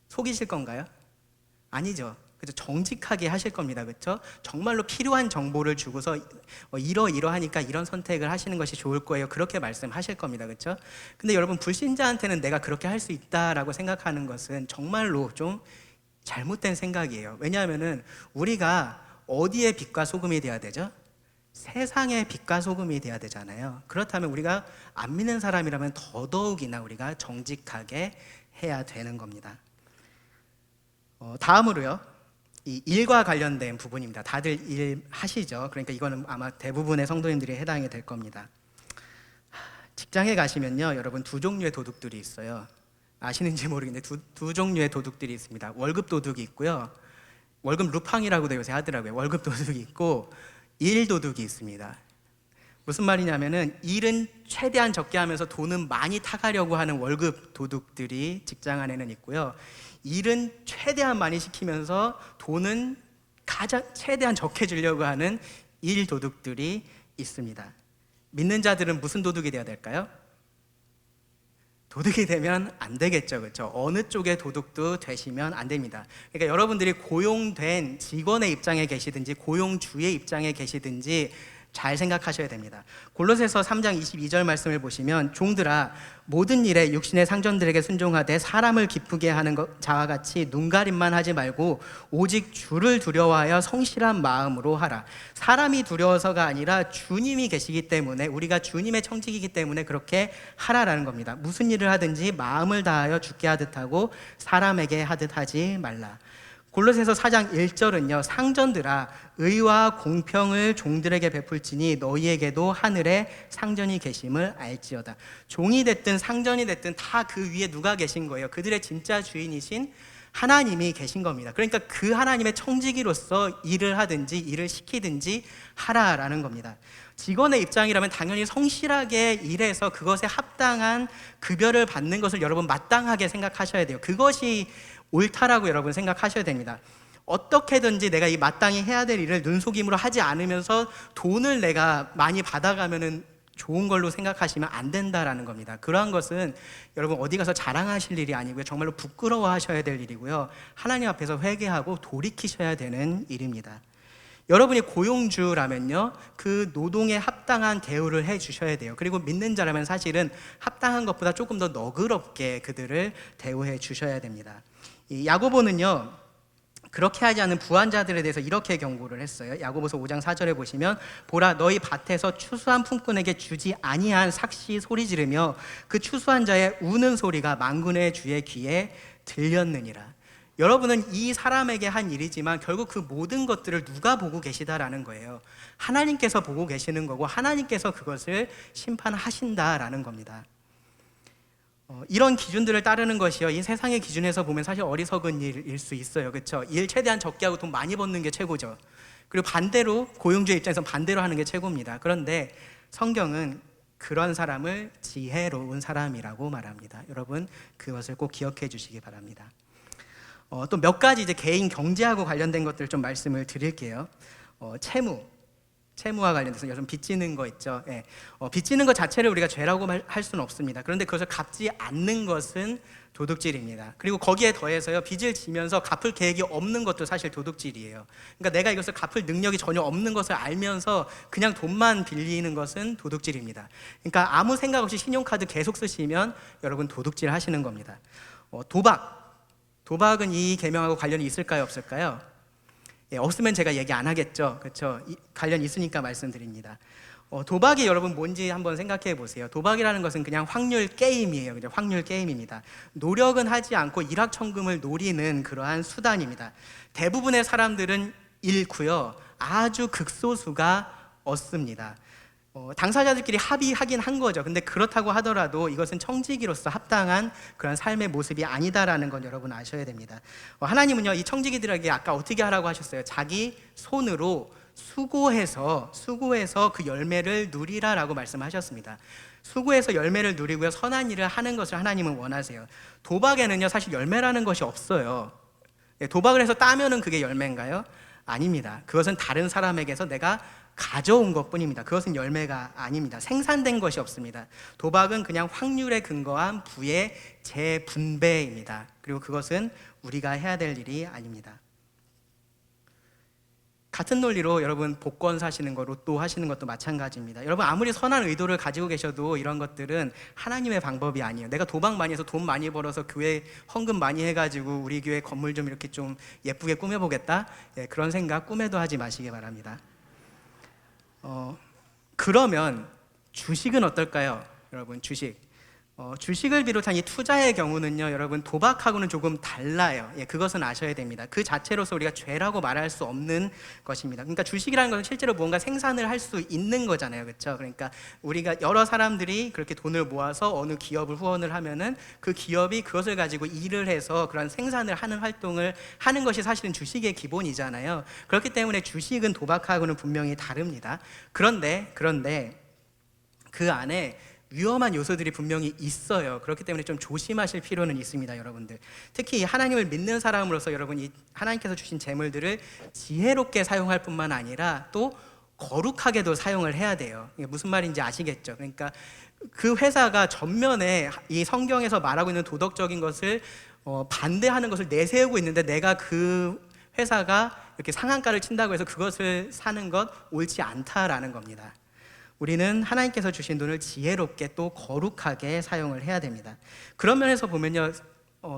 속이실 건가요? 아니죠. 그죠? 정직하게 하실 겁니다. 그렇죠? 정말로 필요한 정보를 주고서 이러하니까 이런 선택을 하시는 것이 좋을 거예요. 그렇게 말씀하실 겁니다. 그렇죠? 근데 여러분 불신자한테는 내가 그렇게 할 수 있다라고 생각하는 것은 정말로 좀 잘못된 생각이에요. 왜냐하면은 우리가 어디에 빛과 소금이 돼야 되죠? 세상의 빛과 소금이 돼야 되잖아요. 그렇다면 우리가 안 믿는 사람이라면 더더욱이나 우리가 정직하게 해야 되는 겁니다. 다음으로요, 이 일과 관련된 부분입니다. 다들 일 하시죠? 그러니까 이거는 아마 대부분의 성도님들이 해당이 될 겁니다. 직장에 가시면요, 여러분 두 종류의 도둑들이 있어요. 아시는지 모르겠는데 두 종류의 도둑들이 있습니다. 월급 도둑이 있고요. 월급 루팡이라고도 요새 하더라고요. 월급 도둑이 있고 일 도둑이 있습니다. 무슨 말이냐면은 일은 최대한 적게 하면서 돈은 많이 타가려고 하는 월급 도둑들이 직장 안에는 있고요. 일은 최대한 많이 시키면서 돈은 최대한 적게 주려고 하는 일 도둑들이 있습니다. 믿는 자들은 무슨 도둑이 되어야 될까요? 도둑이 되면 안 되겠죠, 그렇죠? 어느 쪽의 도둑도 되시면 안 됩니다. 그러니까 여러분들이 고용된 직원의 입장에 계시든지 고용주의 입장에 계시든지 잘 생각하셔야 됩니다. 골로새서 3장 22절 말씀을 보시면 종들아 모든 일에 육신의 상전들에게 순종하되 사람을 기쁘게 하는 자와 같이 눈가림만 하지 말고 오직 주를 두려워하여 성실한 마음으로 하라. 사람이 두려워서가 아니라 주님이 계시기 때문에, 우리가 주님의 청직이기 때문에 그렇게 하라라는 겁니다. 무슨 일을 하든지 마음을 다하여 주께 하듯 하고 사람에게 하듯 하지 말라. 골로새서 4장 1절은요, 상전들아 의와 공평을 종들에게 베풀지니 너희에게도 하늘에 상전이 계심을 알지어다. 종이 됐든 상전이 됐든 다 그 위에 누가 계신 거예요? 그들의 진짜 주인이신 하나님이 계신 겁니다. 그러니까 그 하나님의 청지기로서 일을 하든지 일을 시키든지 하라라는 겁니다. 직원의 입장이라면 당연히 성실하게 일해서 그것에 합당한 급여를 받는 것을 여러분 마땅하게 생각하셔야 돼요. 그것이 옳다라고 여러분 생각하셔야 됩니다. 어떻게든지 내가 이 마땅히 해야 될 일을 눈속임으로 하지 않으면서 돈을 내가 많이 받아가면은 좋은 걸로 생각하시면 안 된다라는 겁니다. 그러한 것은 여러분 어디 가서 자랑하실 일이 아니고요, 정말로 부끄러워하셔야 될 일이고요, 하나님 앞에서 회개하고 돌이키셔야 되는 일입니다. 여러분이 고용주라면요, 그 노동에 합당한 대우를 해 주셔야 돼요. 그리고 믿는 자라면 사실은 합당한 것보다 조금 더 너그럽게 그들을 대우해 주셔야 됩니다. 이 야고보는요, 그렇게 하지 않은 부한자들에 대해서 이렇게 경고를 했어요. 야고보서 5장 4절에 보시면 보라 너희 밭에서 추수한 품꾼에게 주지 아니한 삭시 소리 지르며 그 추수한 자의 우는 소리가 만군의 주의 귀에 들렸느니라. 여러분은 이 사람에게 한 일이지만 결국 그 모든 것들을 누가 보고 계시다라는 거예요. 하나님께서 보고 계시는 거고 하나님께서 그것을 심판하신다라는 겁니다. 이런 기준들을 따르는 것이요, 이 세상의 기준에서 보면 사실 어리석은 일일 수 있어요. 그렇죠? 일 최대한 적게 하고 돈 많이 버는 게 최고죠. 그리고 반대로 고용주의 입장에서 반대로 하는 게 최고입니다. 그런데 성경은 그런 사람을 지혜로운 사람이라고 말합니다. 여러분 그것을 꼭 기억해 주시기 바랍니다. 또 몇 가지 이제 개인 경제하고 관련된 것들을 좀 말씀을 드릴게요. 채무와 관련돼서 여러분 빚지는 거 있죠. 예. 빚지는 것 자체를 우리가 죄라고 할 수는 없습니다. 그런데 그것을 갚지 않는 것은 도둑질입니다. 그리고 거기에 더해서요, 빚을 지면서 갚을 계획이 없는 것도 사실 도둑질이에요. 그러니까 내가 이것을 갚을 능력이 전혀 없는 것을 알면서 그냥 돈만 빌리는 것은 도둑질입니다. 그러니까 아무 생각 없이 신용카드 계속 쓰시면 여러분 도둑질 하시는 겁니다. 도박은 이 계명하고 관련이 있을까요, 없을까요? 예, 없으면 제가 얘기 안 하겠죠. 그렇죠? 관련 있으니까 말씀드립니다. 도박이 여러분 뭔지 한번 생각해 보세요. 도박이라는 것은 그냥 확률 게임이에요. 그죠? 확률 게임입니다. 노력은 하지 않고 일확천금을 노리는 그러한 수단입니다. 대부분의 사람들은 잃고요, 아주 극소수가 얻습니다. 당사자들끼리 합의하긴 한 거죠. 근데 그렇다고 하더라도 이것은 청지기로서 합당한 그런 삶의 모습이 아니다라는 건 여러분 아셔야 됩니다. 하나님은요, 이 청지기들에게 아까 어떻게 하라고 하셨어요? 자기 손으로 수고해서 그 열매를 누리라라고 말씀하셨습니다. 수고해서 열매를 누리고요, 선한 일을 하는 것을 하나님은 원하세요. 도박에는요, 사실 열매라는 것이 없어요. 도박을 해서 따면은 그게 열매인가요? 아닙니다. 그것은 다른 사람에게서 내가 가져온 것뿐입니다. 그것은 열매가 아닙니다. 생산된 것이 없습니다. 도박은 그냥 확률에 근거한 부의 재분배입니다. 그리고 그것은 우리가 해야 될 일이 아닙니다. 같은 논리로 여러분 복권 사시는 거, 로또 하시는 것도 마찬가지입니다. 여러분 아무리 선한 의도를 가지고 계셔도 이런 것들은 하나님의 방법이 아니에요. 내가 도박 많이 해서 돈 많이 벌어서 교회 헌금 많이 해가지고 우리 교회 건물 좀 이렇게 좀 예쁘게 꾸며보겠다, 그런 생각 꿈에도 하지 마시기 바랍니다. 그러면 주식은 어떨까요? 여러분 주식 주식을 비롯한 이 투자의 경우는요, 여러분 도박하고는 조금 달라요. 예, 그것은 아셔야 됩니다. 그 자체로서 우리가 죄라고 말할 수 없는 것입니다. 그러니까 주식이라는 것은 실제로 무언가 생산을 할 수 있는 거잖아요, 그렇죠? 그러니까 우리가 여러 사람들이 그렇게 돈을 모아서 어느 기업을 후원을 하면은 그 기업이 그것을 가지고 일을 해서 그런 생산을 하는 활동을 하는 것이 사실은 주식의 기본이잖아요. 그렇기 때문에 주식은 도박하고는 분명히 다릅니다. 그런데 그 안에 위험한 요소들이 분명히 있어요. 그렇기 때문에 좀 조심하실 필요는 있습니다, 여러분들. 특히 하나님을 믿는 사람으로서 여러분, 이 하나님께서 주신 재물들을 지혜롭게 사용할 뿐만 아니라 또 거룩하게도 사용을 해야 돼요. 이게 무슨 말인지 아시겠죠? 그러니까 그 회사가 전면에 이 성경에서 말하고 있는 도덕적인 것을 반대하는 것을 내세우고 있는데, 내가 그 회사가 이렇게 상한가를 친다고 해서 그것을 사는 것 옳지 않다라는 겁니다. 우리는 하나님께서 주신 돈을 지혜롭게 또 거룩하게 사용을 해야 됩니다. 그런 면에서 보면요,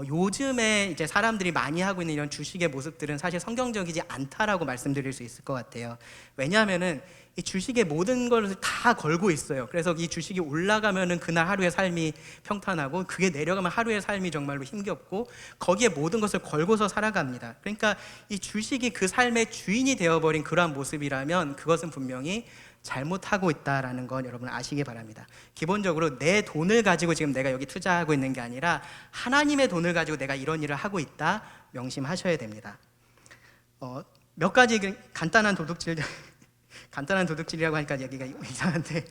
요즘에 이제 사람들이 많이 하고 있는 이런 주식의 모습들은 사실 성경적이지 않다라고 말씀드릴 수 있을 것 같아요. 왜냐하면은 이 주식의 모든 것을 다 걸고 있어요. 그래서 이 주식이 올라가면은 그날 하루의 삶이 평탄하고, 그게 내려가면 하루의 삶이 정말로 힘겹고, 거기에 모든 것을 걸고서 살아갑니다. 그러니까 이 주식이 그 삶의 주인이 되어버린 그러한 모습이라면 그것은 분명히 잘못하고 있다라는 건 여러분 아시기 바랍니다. 기본적으로 내 돈을 가지고 지금 내가 여기 투자하고 있는 게 아니라 하나님의 돈을 가지고 내가 이런 일을 하고 있다, 명심하셔야 됩니다. 몇 가지 간단한 도둑질들 간단한 도둑질이라고 하니까 얘기가 이상한데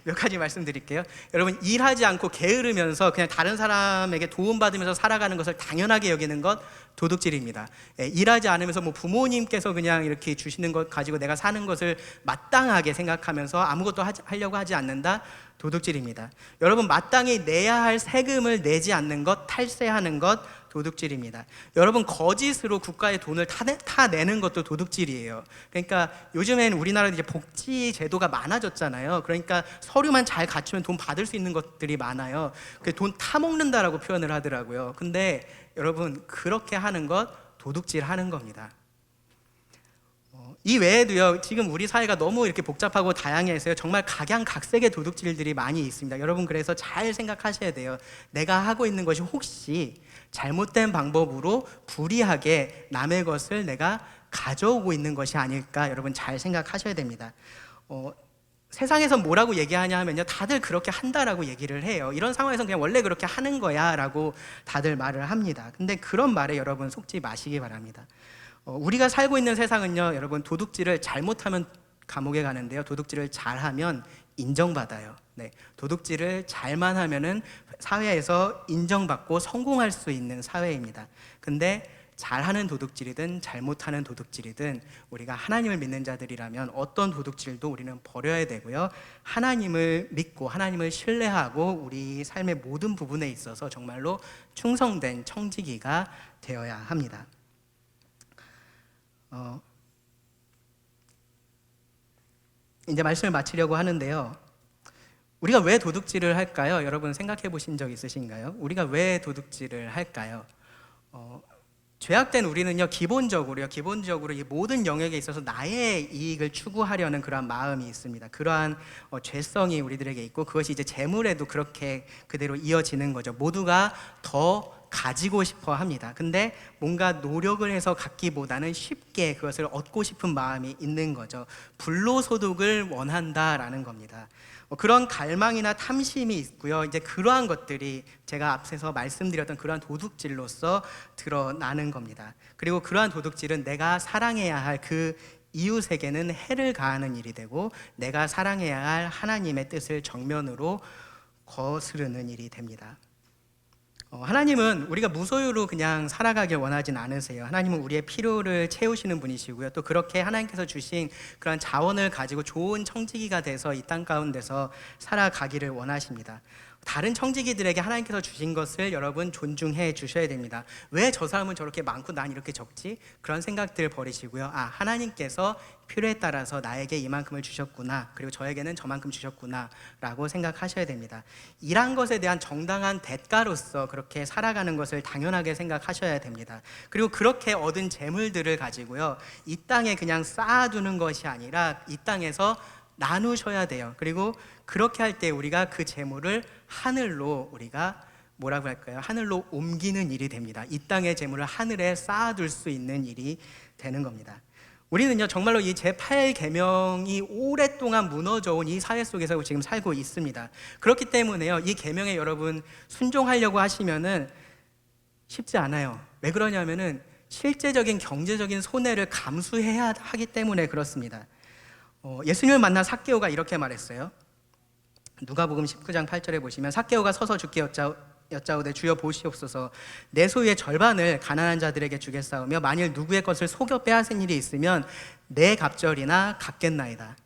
몇 가지 말씀드릴게요. 여러분, 일하지 않고 게으르면서 그냥 다른 사람에게 도움받으면서 살아가는 것을 당연하게 여기는 것 도둑질입니다. 일하지 않으면서 뭐 부모님께서 그냥 이렇게 주시는 것 가지고 내가 사는 것을 마땅하게 생각하면서 아무것도 하려고 하지 않는다, 도둑질입니다. 여러분, 마땅히 내야 할 세금을 내지 않는 것, 탈세하는 것 도둑질입니다. 여러분, 거짓으로 국가의 돈을 타내는 것도 도둑질이에요. 그러니까 요즘엔 우리나라도 이제 복지 제도가 많아졌잖아요. 그러니까 서류만 잘 갖추면 돈 받을 수 있는 것들이 많아요. 그 돈 타먹는다라고 표현을 하더라고요. 근데 여러분, 그렇게 하는 것 도둑질 하는 겁니다. 이 외에도요, 지금 우리 사회가 너무 이렇게 복잡하고 다양해서요, 정말 각양각색의 도둑질들이 많이 있습니다. 여러분, 그래서 잘 생각하셔야 돼요. 내가 하고 있는 것이 혹시 잘못된 방법으로 불이하게 남의 것을 내가 가져오고 있는 것이 아닐까, 여러분 잘 생각하셔야 됩니다. 세상에서 뭐라고 얘기하냐 하면요, 다들 그렇게 한다라고 얘기를 해요. 이런 상황에서 그냥 원래 그렇게 하는 거야 라고 다들 말을 합니다. 근데 그런 말에 여러분 속지 마시기 바랍니다. 우리가 살고 있는 세상은요, 여러분, 도둑질을 잘못하면 감옥에 가는데요, 도둑질을 잘하면 인정받아요. 네, 도둑질을 잘만 하면은 사회에서 인정받고 성공할 수 있는 사회입니다. 근데 잘하는 도둑질이든 잘못하는 도둑질이든 우리가 하나님을 믿는 자들이라면 어떤 도둑질도 우리는 버려야 되고요, 하나님을 믿고 하나님을 신뢰하고 우리 삶의 모든 부분에 있어서 정말로 충성된 청지기가 되어야 합니다. 이제 말씀을 마치려고 하는데요, 우리가 왜 도둑질을 할까요? 여러분 생각해 보신 적 있으신가요? 우리가 왜 도둑질을 할까요? 죄악된 우리는요, 기본적으로 이 모든 영역에 있어서 나의 이익을 추구하려는 그러한 마음이 있습니다. 그러한 죄성이 우리들에게 있고, 그것이 이제 재물에도 그렇게 그대로 이어지는 거죠. 모두가 더 가지고 싶어 합니다. 근데 뭔가 노력을 해서 갖기보다는 쉽게 그것을 얻고 싶은 마음이 있는 거죠. 불로소득을 원한다라는 겁니다. 그런 갈망이나 탐심이 있고요, 이제 그러한 것들이 제가 앞서서 말씀드렸던 그러한 도둑질로서 드러나는 겁니다. 그리고 그러한 도둑질은 내가 사랑해야 할 그 이웃에게는 해를 가하는 일이 되고, 내가 사랑해야 할 하나님의 뜻을 정면으로 거스르는 일이 됩니다. 하나님은 우리가 무소유로 그냥 살아가길 원하진 않으세요. 하나님은 우리의 필요를 채우시는 분이시고요, 또 그렇게 하나님께서 주신 그런 자원을 가지고 좋은 청지기가 돼서 이 땅 가운데서 살아가기를 원하십니다. 다른 청지기들에게 하나님께서 주신 것을 여러분 존중해 주셔야 됩니다. 왜 저 사람은 저렇게 많고 난 이렇게 적지? 그런 생각들 버리시고요, 하나님께서 필요에 따라서 나에게 이만큼을 주셨구나, 그리고 저에게는 저만큼 주셨구나 라고 생각하셔야 됩니다. 일한 것에 대한 정당한 대가로서 그렇게 살아가는 것을 당연하게 생각하셔야 됩니다. 그리고 그렇게 얻은 재물들을 가지고요, 이 땅에 그냥 쌓아두는 것이 아니라 이 땅에서 나누셔야 돼요. 그리고 그렇게 할 때 우리가 그 재물을 하늘로 우리가 뭐라고 할까요? 하늘로 옮기는 일이 됩니다. 이 땅의 재물을 하늘에 쌓아둘 수 있는 일이 되는 겁니다. 우리는요 정말로 이 제8계명이 오랫동안 무너져 온 이 사회 속에서 지금 살고 있습니다. 그렇기 때문에요 이 계명에 여러분 순종하려고 하시면은 쉽지 않아요. 왜 그러냐면은 실제적인 경제적인 손해를 감수해야 하기 때문에 그렇습니다. 예수님을 만난 삭개오가 이렇게 말했어요. 누가복음 19장 8절에 보시면 삭개오가 서서 주께 여짜오되 주여 보시옵소서 내 소유의 절반을 가난한 자들에게 주겠사오며 만일 누구의 것을 속여 빼앗은 일이 있으면 내 갑절이나 갚겠나이다.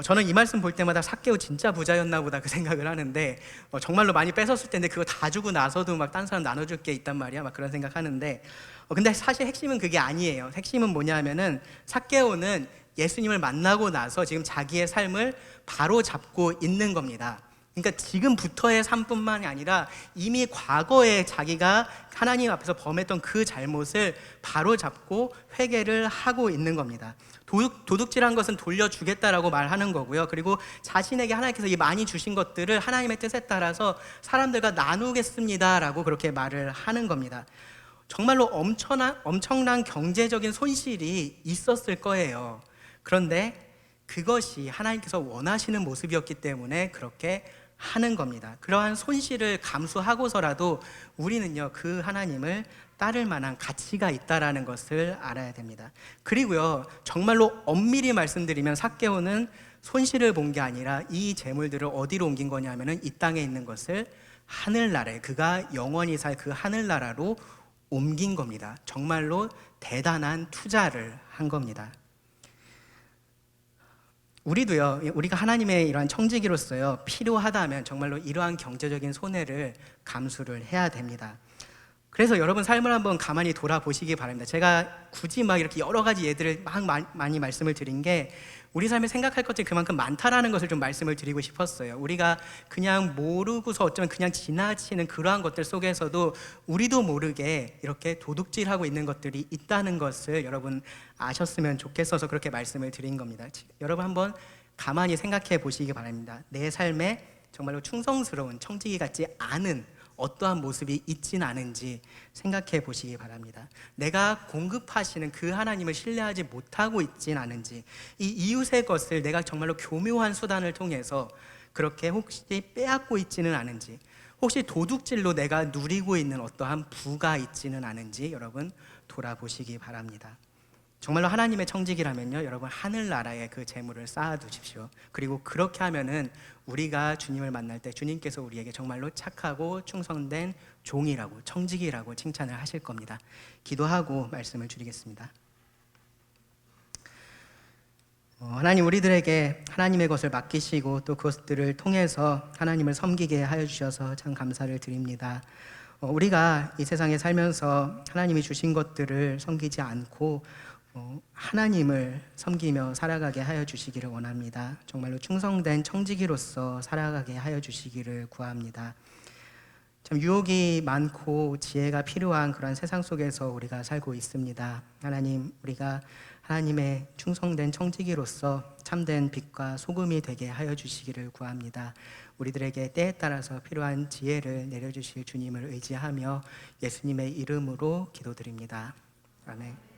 저는 이 말씀 볼 때마다 삭개오 진짜 부자였나 보다 그 생각을 하는데 정말로 많이 뺏었을 텐데 그거 다 주고 나서도 막 딴 사람 나눠줄 게 있단 말이야 막 그런 생각하는데 근데 사실 핵심은 그게 아니에요. 핵심은 뭐냐면은 삭개오는 예수님을 만나고 나서 지금 자기의 삶을 바로 잡고 있는 겁니다. 그러니까 지금부터의 삶뿐만이 아니라 이미 과거에 자기가 하나님 앞에서 범했던 그 잘못을 바로 잡고 회개를 하고 있는 겁니다. 도둑질한 것은 돌려주겠다라고 말하는 거고요. 그리고 자신에게 하나님께서 이 많이 주신 것들을 하나님의 뜻에 따라서 사람들과 나누겠습니다라고 그렇게 말을 하는 겁니다. 정말로 엄청난 경제적인 손실이 있었을 거예요. 그런데 그것이 하나님께서 원하시는 모습이었기 때문에 그렇게 하는 겁니다. 그러한 손실을 감수하고서라도 우리는요 그 하나님을 따를 만한 가치가 있다라는 것을 알아야 됩니다. 그리고요 정말로 엄밀히 말씀드리면 삭개오는 손실을 본 게 아니라 이 재물들을 어디로 옮긴 거냐면은 이 땅에 있는 것을 하늘나라에 그가 영원히 살 그 하늘나라로 옮긴 겁니다. 정말로 대단한 투자를 한 겁니다. 우리도요, 우리가 하나님의 이러한 청지기로서요, 필요하다면 정말로 이러한 경제적인 손해를 감수를 해야 됩니다. 그래서 여러분 삶을 한번 가만히 돌아보시기 바랍니다. 제가 굳이 막 이렇게 여러 가지 예들을 많이 말씀을 드린 게 우리 삶에 생각할 것들이 그만큼 많다라는 것을 좀 말씀을 드리고 싶었어요. 우리가 그냥 모르고서 어쩌면 그냥 지나치는 그러한 것들 속에서도 우리도 모르게 이렇게 도둑질하고 있는 것들이 있다는 것을 여러분 아셨으면 좋겠어서 그렇게 말씀을 드린 겁니다. 여러분 한번 가만히 생각해 보시기 바랍니다. 내 삶에 정말로 충성스러운 청지기 같지 않은 어떠한 모습이 있진 않은지 생각해 보시기 바랍니다. 내가 공급하시는 그 하나님을 신뢰하지 못하고 있진 않은지, 이 이웃의 것을 내가 정말로 교묘한 수단을 통해서 그렇게 혹시 빼앗고 있지는 않은지, 혹시 도둑질로 내가 누리고 있는 어떠한 부가 있지는 않은지 여러분 돌아보시기 바랍니다. 정말로 하나님의 청지기라면요 여러분 하늘나라에 그 재물을 쌓아두십시오. 그리고 그렇게 하면은 우리가 주님을 만날 때 주님께서 우리에게 정말로 착하고 충성된 종이라고 청지기라고 칭찬을 하실 겁니다. 기도하고 말씀을 드리겠습니다. 하나님 우리들에게 하나님의 것을 맡기시고 또 그것들을 통해서 하나님을 섬기게 하여 주셔서 참 감사를 드립니다. 우리가 이 세상에 살면서 하나님이 주신 것들을 섬기지 않고 하나님을 섬기며 살아가게 하여 주시기를 원합니다. 정말로 충성된 청지기로서 살아가게 하여 주시기를 구합니다. 참 유혹이 많고 지혜가 필요한 그런 세상 속에서 우리가 살고 있습니다. 하나님, 우리가 하나님의 충성된 청지기로서 참된 빛과 소금이 되게 하여 주시기를 구합니다. 우리들에게 때에 따라서 필요한 지혜를 내려주실 주님을 의지하며 예수님의 이름으로 기도드립니다. 아멘.